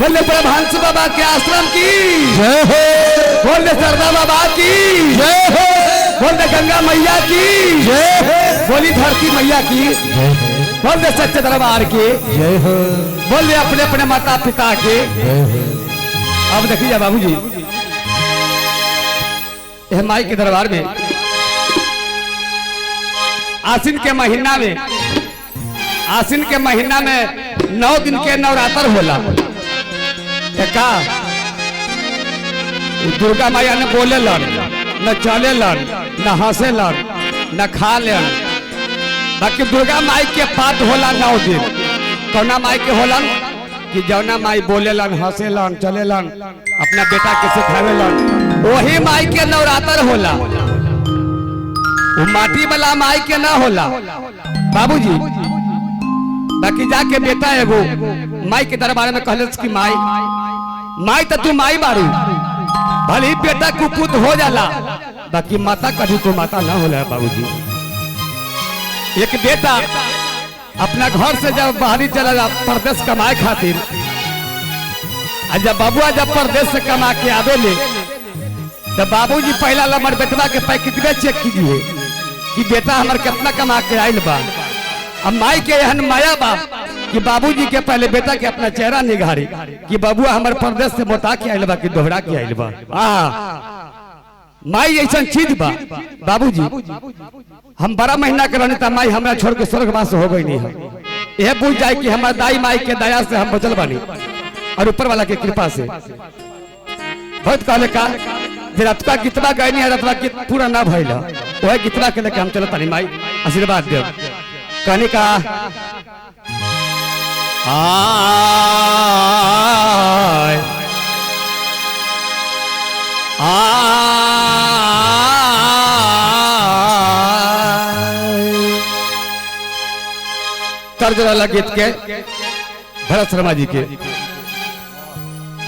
बोले प्रभांशु बाबा के आश्रम की जय हो, बोले सरदा बाबा की जय हो, बोले गंगा मैया की जय हो, बोली धरती मैया की जय हो, बोले सच्चे दरबार के जय हो, बोले अपने अपने माता पिता के। जय हो। अब देखिए बाबूजी यह माई के दरबार में आसिन के महीना में 9 दिन के नवरात्र होला का दुर्गा मैया ने बोले लन न चले लन न हंसे लन न खा लन बाकी दुर्गा माई के पाठ होला 9 दिन कौना माई के होलन कि जौना माई बोले लन हंसे लन चले लन अपना बेटा के सिखावे लन वही माई के नवरात्र होला वो माटी वाला माई के ना होला बाबूजी। बाकी जाके बेटा एगो माई के दरबार में कहले कि माई तो तू माई बारू भले ही बेटा कुपुत हो जाला बाकी माता कभी तो माता ना होला बाबूजी। एक बेटा अपना घर से जब बाहरी चला जा परदेश कमाए खातिर जब बाबुआ जब परदेश से कमा के आवे ले तो बाबूजी पहला लमर बेटवा के पैकेट में चेक कीजिए कि बेटा हमार कितना कमा के आयल बा। अब माई के एहन माया बा कि बाबूजी के पहले बेटा के अपना चेहरा निगारी कि बाबुआ हमारे परदेश से मोता के आयल बा कि दोहरा के आयल बा। माई ऐसा चीज बा बाबूजी हम 12 महीना के रहने था माई हमरा छोड़ के स्वर्गवास हो गई नहीं है यह पूछ जाए कि हमारे दाई माई के दया से हम बचल बानी और ऊपर वाला के कृपा से। बहुत कहले का रतवा कितना गए नहीं रतवा कित पूरा ना भइल वह कितना के लेके हम चलत तानी माई आशीर्वाद दे कहने का तर्ज वाला गीत के भरत शर्मा जी के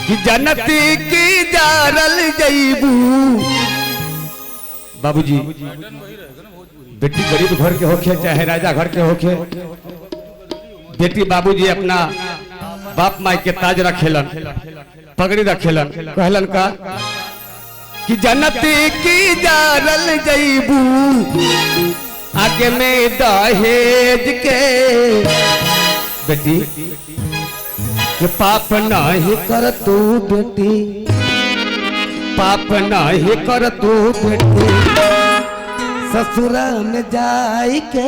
कि जन्नती की जारल जईबू बाबूजी बेटी गरीब घर के होखे चाहे राजा घर के होखे बेटी बाबूजी अपना बाप माई के ताज रखेलन पगड़ी रखेलन कहलन का कि जन्नती की जारल जईबू आगे में दहेज के बेटी कि पाप नहीं कर तू बेटी पाप नहीं कर तू बेटी ससुरा में जाई के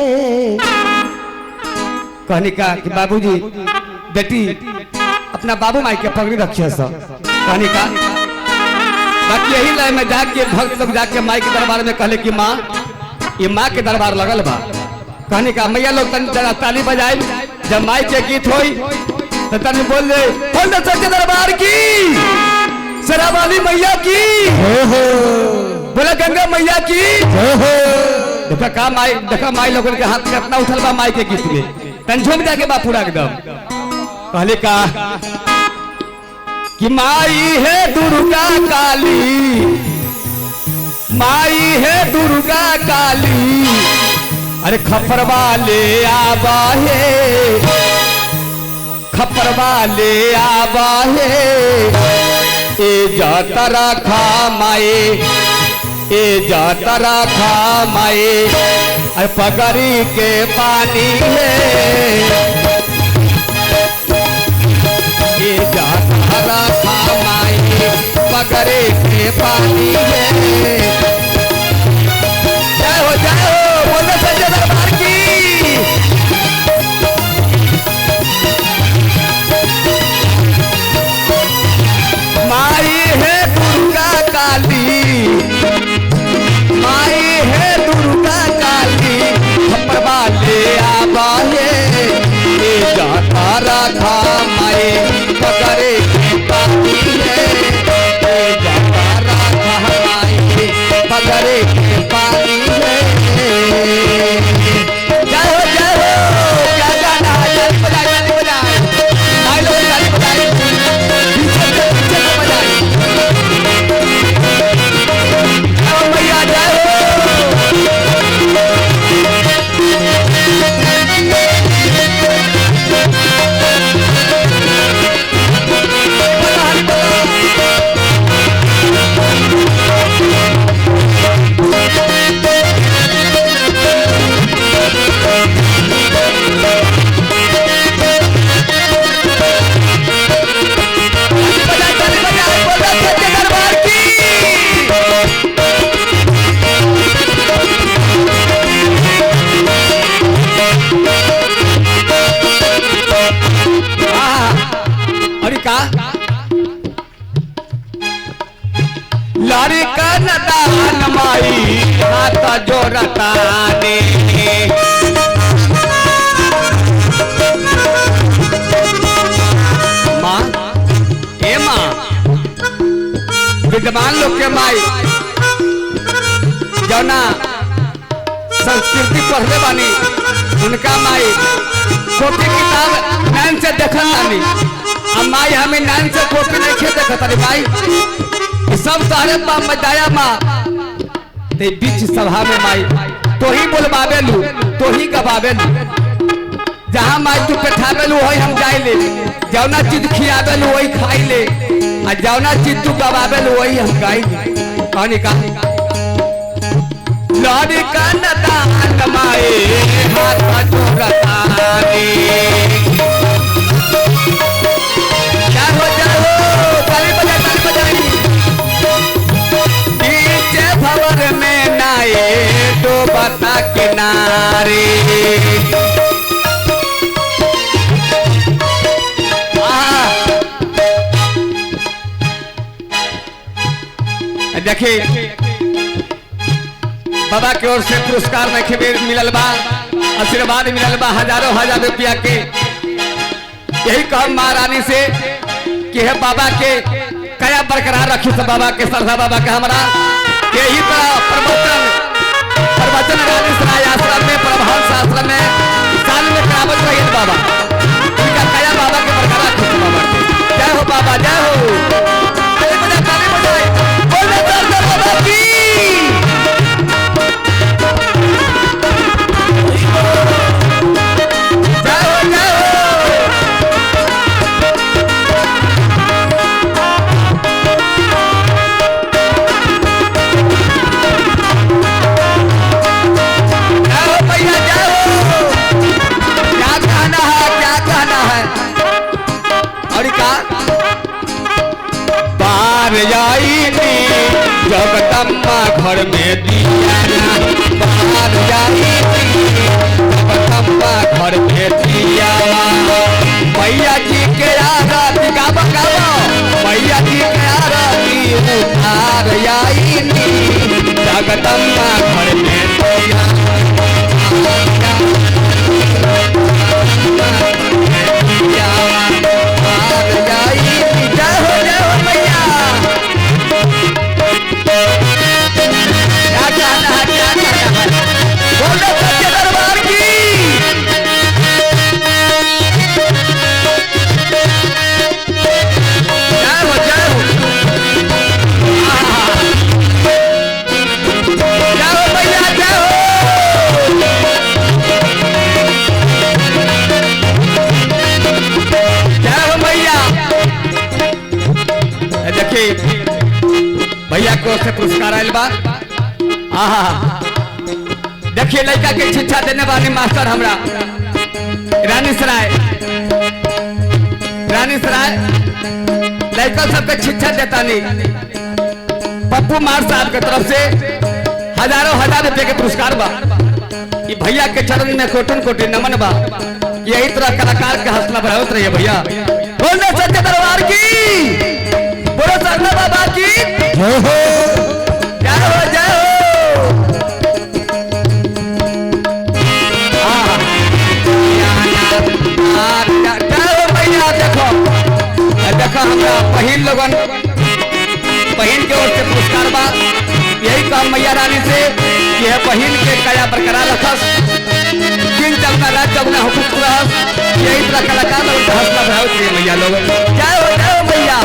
कहने का कि बाबूजी बेटी अपना बाबू माई के पगड़ी रखिए सब कहने का बाकी यही लाइन में जाके भक्त लोग जाके माई के दरबार में कहले कि माँ ये माँ के दरबार लगल बा कहने का मैया लोग ताली बजाई जब माई के गीत होई तो तने बोल सच्चे दरबार की सरावाली मैया की बोला गंगा मैया की देखा माई लोगों के हाथ कितना उठल बा माई के गीत में तंझों में जाके बा पूरा एकदम कहले का कि माई है दुर्गा काली माई है दुर्गा काली अरे खपर वाले आबा है खपर वाले आबा है ए जाता रखा माए ए जाता रखा माए अरे पगड़ी के पानी है ए जाता रखा माए पगड़ी के पानी है। जय हो बोलो सच्चे दरबार की माई है दुर्गा काली माई है दुर्गा काली खपर वाले आबा है ए जाता रखा माए पकड़े के पानी है ए जाता रखा माए दान माई हाथ जोड़तानी माँ ए माँ विद्वान लोग के माई जौना संस्कृति पढ़ले बानी उनका माई कॉपी किताब नैन से देखल नानी अब माई हमें नैन से कॉपी नहीं खे देखत अरे माई सब सारे पाप में दया माँ ते बीच सभा में माई तो ही बोलबावे लू तो ही गवावे लू जहाँ माई तू बैठावे लू वही हम जाए ले जौना चीज खियावे लू वही खाई ले और जौना चीज तू गवावे लू वही हम गाई ले कहानी का लड़ी का नदान माए हाथ जोड़तानी क्या हो जाओ ताली बजाई नीचे भवर में नाए डूबता किनारे देखिए बाबा की ओर से पुरस्कार नहीं मिलल बा आशीर्वाद मिलल बा हजारों हजार रुपया के यही कह महारानी से कि है बाबा के कया बरकरार रखी सब बाबा के श्रद्धा बाबा के हमारा यही प्रवचन रानी सराय आश्रम में प्रभाव शास्त्र में साल में करावत रही बाबा उनका कया बाबा के बरकरार रखी बाबा के जय हो बाबा जय हो बाबा की जगदम्बा घर में दिया बाहर जाई जगदम्बा घर में दिया मैया जी के आरती गावा मैया जी के आरती उतार आई जगदम्बा घर में दिया भैया को से पुरस्कार आयल बा देखिए लड़का के शिक्षा देने वाले मास्टर हमरा रानी सराय लड़का सबके शिक्षा देता नहीं पप्पू मार साहब के तरफ से हजारों हजार रुपए के पुरस्कार बा ये भैया के चरण में कोटन कोटि नमन बा यही तरह कलाकार के हौसला बढ़ावत रहिए भैया बोलने सच्चे दरबार की बोलो सरना बाबा की जय हो जय हो जय हो भैया देखो हमरा बहिन लोगन बहिन के ओर से पुरस्कार बा यही काम मैया रानी से यह बहिन के कया बरकरार रखस दिन चलना रात चलना हुकुम रहस यही तरह कलाकार लोग हौसला बढ़ाओ मैया लोगन जय हो भैया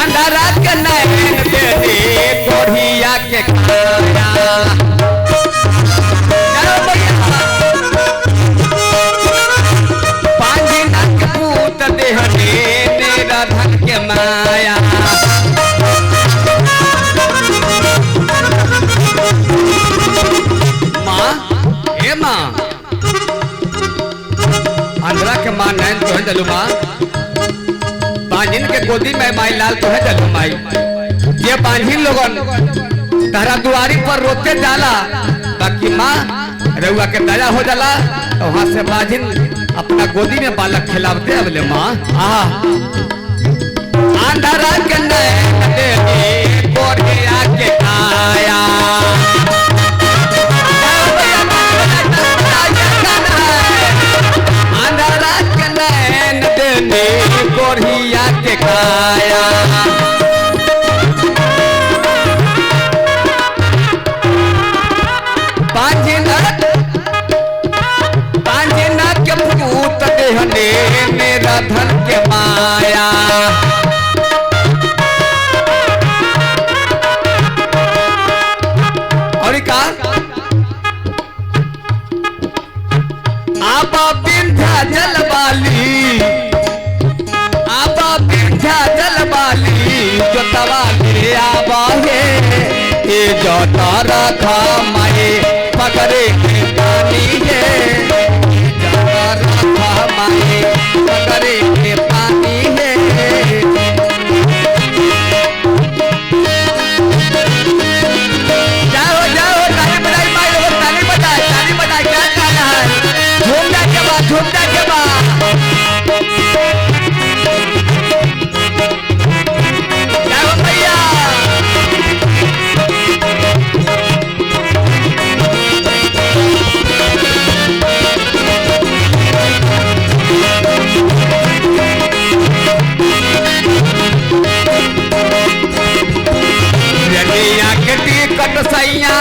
अंधारा गोदी में माई लाल तो है जलो माई ये बांझिन लोगन तारा दुआरी पर रोते जाला बाकी माँ रउआ के दया हो जाला तो वहां से बांझिन अपना गोदी में बालक खिलावते हैं बोले माँ अंधारा के नैन गोरिया के काया अंधारा के नैन देने गोरिया के काया पांजना के पूत देहने मेरा धन के माया और का आबा बिंध्या जलवाली आबा बिंध्या जलवाली जो तवाली आबा है ये जो तारा खा माए पकड़े के पानी है माए पकड़े के पानी है जाओ जाओ ताली बजाई माई लोग ताली बजाए क्या गाना है झूमना के बाद जाओ भैया टिकट सैया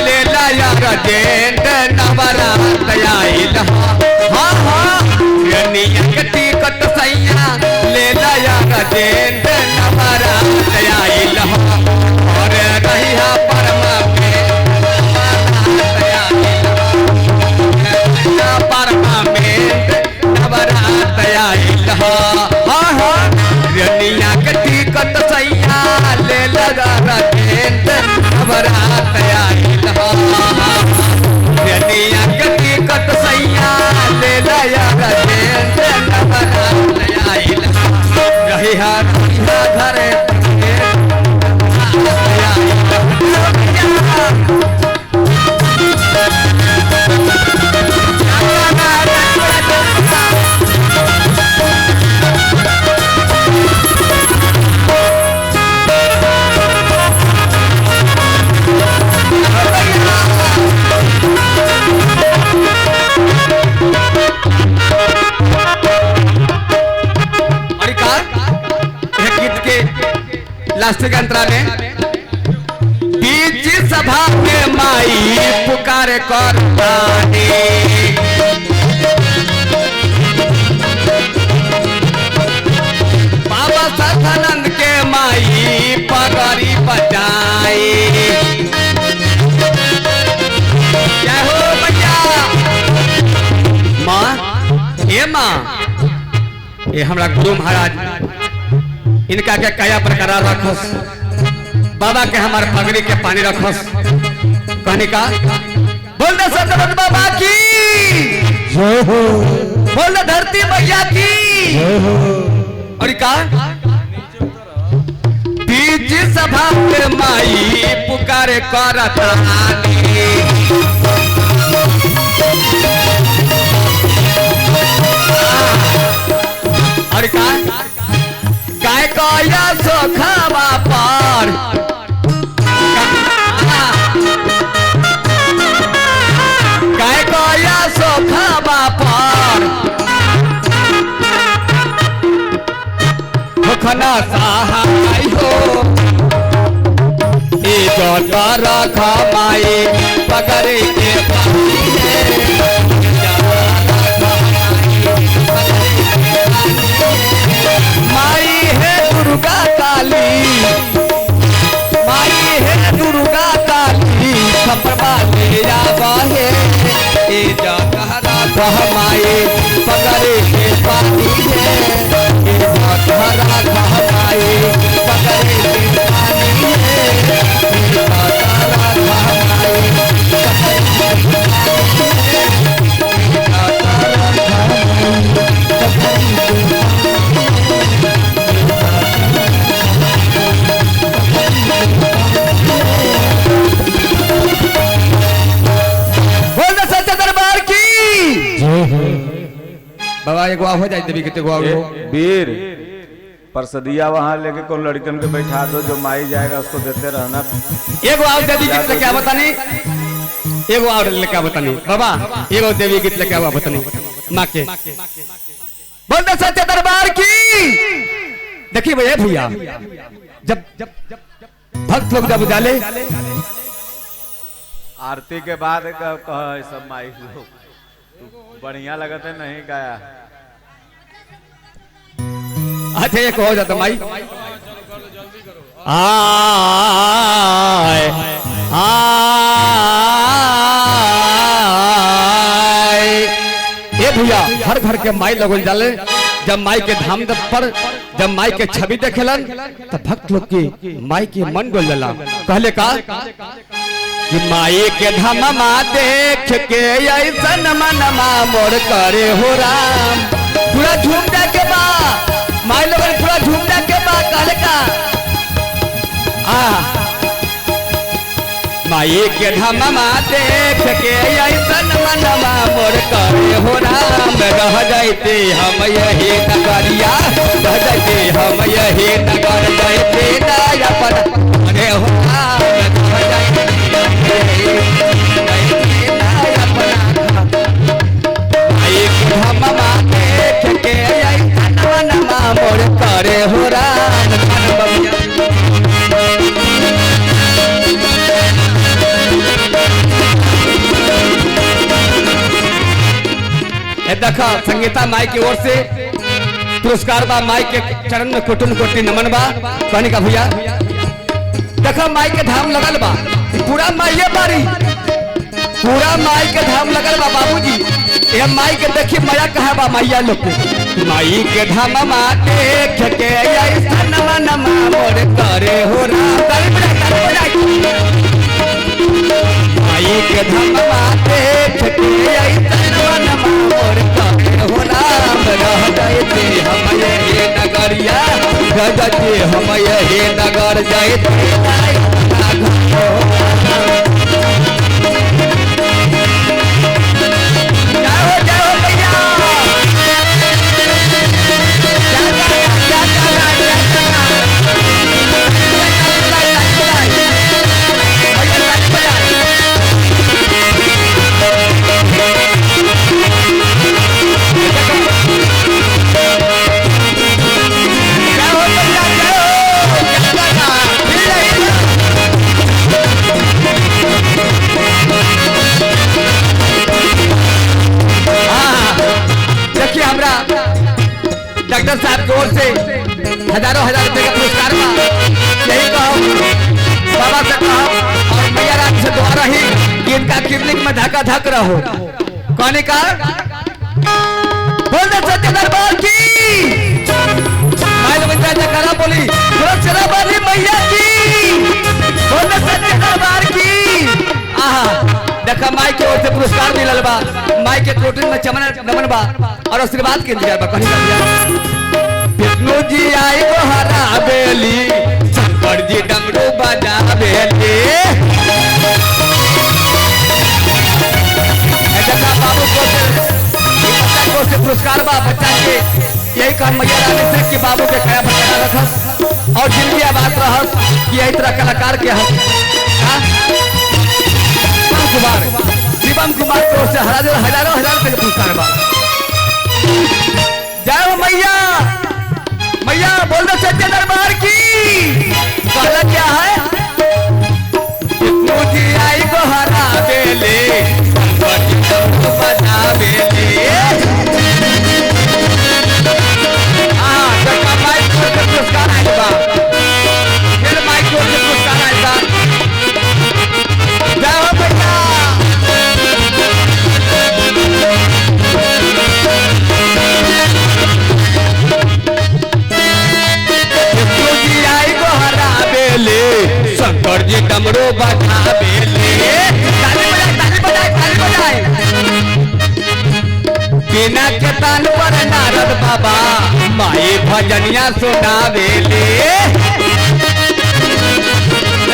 ले लाया रजेंट नवरात आइल हाँ हाँ रनिया के टिकट सैया ले लाया रजेंट नवरात आइल और रहिया परमा में नवरात आइल हाँ हाँ रनिया के टिकट सैया ले लगा रजेंट नवरात आइल रनिया के टिकट सैया ले लगा रजेंट नवरात आइल रहिया घरे लास्ट के अंतरा में बीच सभा में माई पुकार कर बाबा सदानंद के माई पगड़ी बजाए क्या हो भैया माँ ये हमारा गुरु महाराज इनका के कया प्रकार रखस बाबा के हमारे पगड़ी के पानी रखस कहने का बोल दे सदानंद बाबा की जय हो बोल दे धरती मैया की और का बीच सभा में माई पुकारे करत और का काय कया सोखावा पर काय कया सोखावा पर मुखना सहाय हो ए जो रखा माए पकड़े के पानी माई है दुर्गा काली माई है दुर्गा काली खपरवा ले आवा है ए जा कहरा कह माए पकड़े के पानी है ए जा कहरा कह माए पकड़े के पानी है ए जा कहरा कह माए पकड़े के पानी है एगो हो जाए देवी के एगो ए, हो वीर परसदिया वहां लेके कौन लड़कन के बैठा दो, जो माई जाएगा उसको देते रहना। एगो और देवी गीत लेके आ बतानी, एगो और लेके आ बतानी बाबा, एगो देवी गीत लेके आ बतानी माँ के बोल दे सच्चे दरबार की। देखिए भैया जब भक्त लोग जब उजाले आरती के बाद कह सब माई लोग बढ़िया लगते नहीं गाया। अच्छा एक हो जाता माई आय आय ए भैया हर घर के माई लगल जाले, जब माई के धाम पर जब माई के छवि देखेलन तो भक्त लोग की माई के मन डोल जाला। कहले का कि माई के धाम देख के ऐसन मनमा मोर करे हो राम। पूरा झूम जा के बा माई लोग पूरा झूम जा के बा कहले का माई के धाम देख के ऐसन मनमा मोर करे हो राम। रह जाते हम यही नगरिया, रह जाते हम यही नगर जाते अपन अरे हो राम। रह जाते माई के धाम देख के ऐसन मनमा मोर करे हो राम। देखा संगीता माई की ओर से पुरस्कार बा, माई के चरण में कोटि कोटि नमन बा। कहने का भैया देखा माई के धाम लगल बा, पूरा माई बारी पूरा माई के धाम लगल बा बाबूजी। ये माई के देखी माया कहा बा मैया लोग के माई के धाम देख के ऐसन मनमा मोर करे हो राम। माई के धाम देख के ऐसन मनमा मोर करे हो राम। रह जाते हम यही नगरिया, रह जाते हम यही नगर जाते। डॉक्टर साहब की ओर से हजारों हजार रुपए का पुरस्कार बा। यही कहो बाबा से कहो और मैया राम से दुआ रही कि इनका किडनी में धक्का धक रहो। कहने का बोल दे सच्चे दरबार की माइल बच्चा जकरा बोली सुरक्षा वाली मैया की। बोल दे सच्चे दरबार की। देखा माई के ओर से पुरस्कार मिलल बा, माई के कोटिन में चमन नमन बा और आशीर्वाद के इंतजार बा। कहीं का विष्णु जी आई वो हरा बेली, शंकर जी डमरू बजा बेली। बाबू को से पुरस्कार बा बच्चा के। यही काम मैया रानी से कि बाबू के खया बचा रखस और जिंदगी आबाद रहस कि यही तरह कलाकार के हस। कुमार शिवम कुमार की ओर से हजारों हजारों हजार रुपए का पुरस्कार बा। जय हो मैया, मैया बोल दो सच्चे दरबार की। कहला क्या है विष्णु जी आई को हरा बेले, शंकर जी डमरू बजा बेले। जगह माइक को पुरस्कार आयल बा, फिर माइक को पुरस्कार आयल बा। जय हो मैया। शंकर जी डमरू बजा बेले। ताली बजाए ताली बजाए ताली बजाए। बिना के तान पर नारद बाबा माई भजनिया सुना बेले।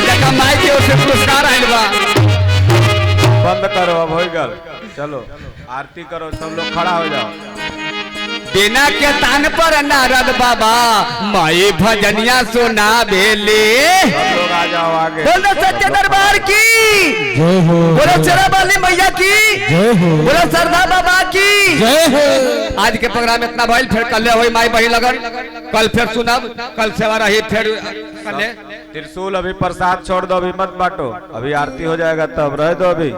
देखा माई के ओर से पुरस्कार आयल बा। बंद करो अब हो गल, चलो आरती करो, सब लोग खड़ा हो जाओ। बिना के तान पर नारद बाबा माई भजनिया सुना बेले। सब लोग आ जाओ आगे। बोलो सच्चे दरबार की जय हो, बोलो चरा वाली मैया की जय हो, बोलो सरदा बाबा की जय हो। आज के प्रोग्राम इतना भइल, फिर कल हुई माई बही लगन, कल फिर सुनब, कल सेवा रही फिर कल। त्रिशूल अभी प्रसाद छोड़ दो, अभी मत बांटो, अभी आरती हो जाएगा तब रह दो अभी।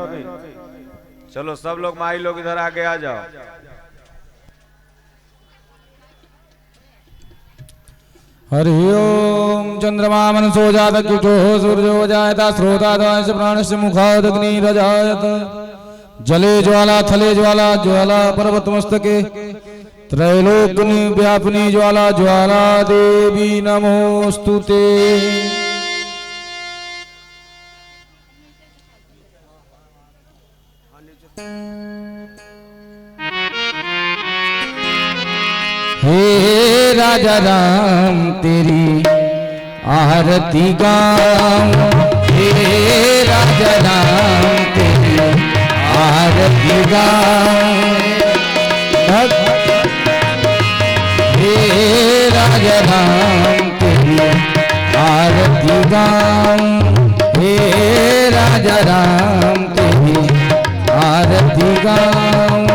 चलो सब लोग माई लोग इधर आगे आ जाओ। हरि ओम। चंद्रमा मनसो जात कुटो सूर्यो जायता श्रोता द्वांश प्राणस्य मुखाद अग्निरजायत। जले ज्वाला थले ज्वाला ज्वाला पर्वत मस्तके त्रैलोक्यनि व्यापिनी ज्वाला ज्वाला देवी नमोस्तुते। हे राजा राम तेरी आरती गाऊं, हे राजा राम तेरी आरती गाऊं। हे राजा राम तेरी आरती गाऊं, हे राजा राम तेरी आरती गाऊं।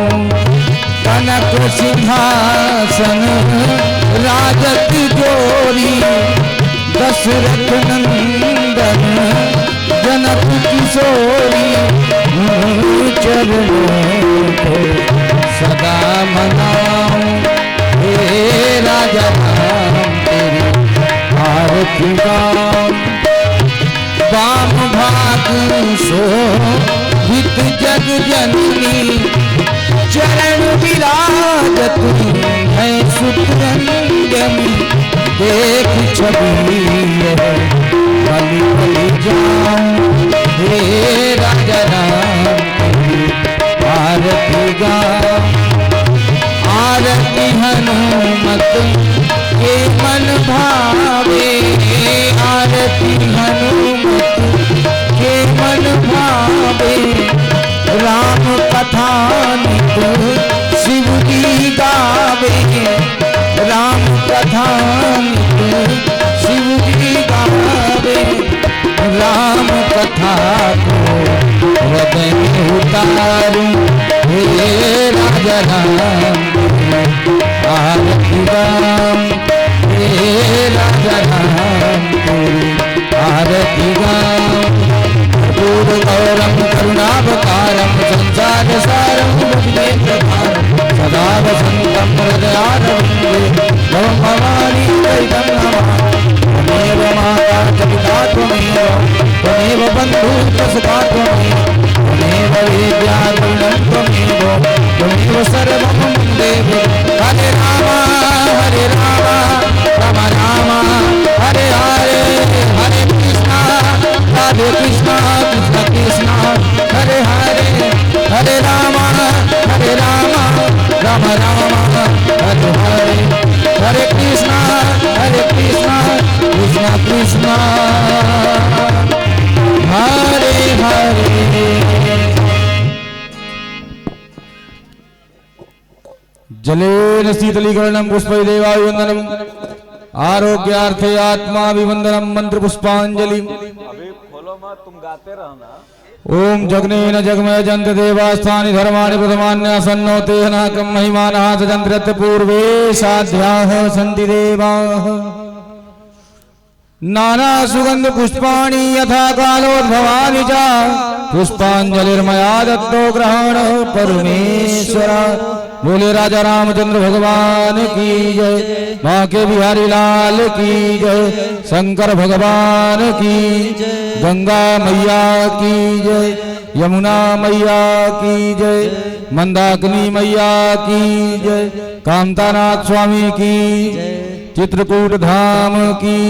कनक सिंहासन राजत जोरी दशरथ नंदन जनक किशोरी। चरणों को सदा मनाऊं, हे राजा राम तेरी आरती गाऊं। वाम भाग शोभित जग जननी चरण विराजत है सुतरंगनी। देख छवि बलि बलि जाऊं, हे राजा राम तेरी आरती गाऊं। आरती हनुमत के मन भावे, आरती हनुमत के मन भावे। राम कथा नित शिव जी गावे, राम कथा नित शिव जी गावे। राम कथा को हृदय में उतारूं, हे राजा राम आरती गाऊं, हे राजा राम आरती गाऊं। गौरम करुणावतारम संसार सारम भुजनेत्रधारम सदा वसंतम हृदयारविंदे भवं भवानी चरितं नमामि। त्वमेव माता च पिता त्वमेव, त्वमेव बन्धुः सखा त्वमेव, त्वमेव विद्या गुरुः त्वमेव, त्वमेव सर्वं मम देव। हरे राम राम राम हरे हरे, हरे कृष्णा राधे कृष्णा कृष्ण कृष्ण हरे हरे। हरे राम राम राम हरे हरे, हरे कृष्णा कृष्ण कृष्ण हरे हरे। जलेन शीतलीकरणं पुष्पैर्देवाभिवन्दनम् आरोग्यार्थे आत्माभिवन्दनम् मंत्र पुष्पांजलि। अभी खोलो मत, तुम गाते रहना। ओम जग्नेन जगमय जंत देवास्थानि धर्माणि प्रथमान्यासन्नो तेहनाकं महिमानः सजन्त्रत्य पूर्वे साध्याः सन्ति देवाः। नाना सुगंध पुष्पाणि यथा कालोद्भवानि च पुष्पांजलिर्मया दत्तो ग्रहण परमेश्वर। बोले राजा रामचंद्र भगवान की जय, माँ के बिहारी लाल की जय, शंकर भगवान की जय, गंगा मैया की जय, यमुना मैया की जय, मंदाकिनी मैया की जय, कामतानाथ स्वामी की चित्रकूट धाम की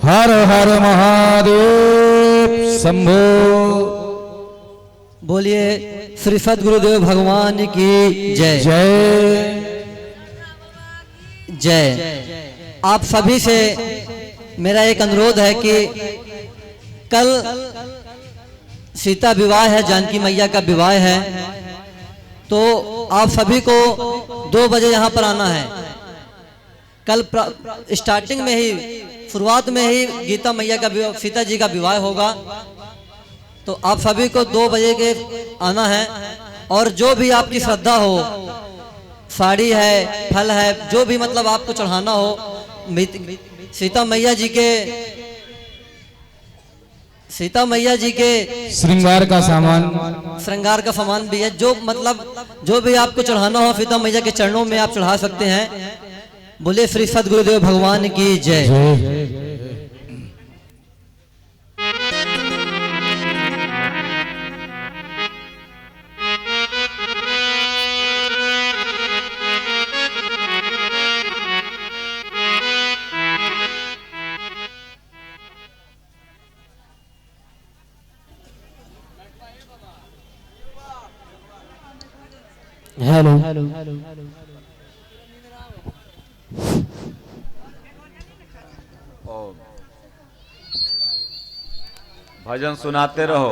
हर हर महादेव शंभो। बोलिए श्री सद्गुरुदेव भगवान की जय जय जय। आप सभी से मेरा एक अनुरोध है कि कल सीता विवाह है, जानकी मैया का विवाह है, तो आप सभी को 2 बजे यहाँ पर आना है। कल स्टार्टिंग में ही, शुरुआत में ही गीता मैया का, सीता जी का विवाह होगा। तो आप सभी को 2 बजे के आना है। और जो भी आपकी श्रद्धा हो, साड़ी है, फल है, जो भी मतलब आपको चढ़ाना हो, सीता मैया जी के श्रृंगार का सामान भी है। जो मतलब जो भी आपको चढ़ाना हो सीता मैया के चरणों में आप चढ़ा सकते हैं। बोले श्री सदगुरुदेव भगवान की जय। हेलो भजन सुनाते रहो।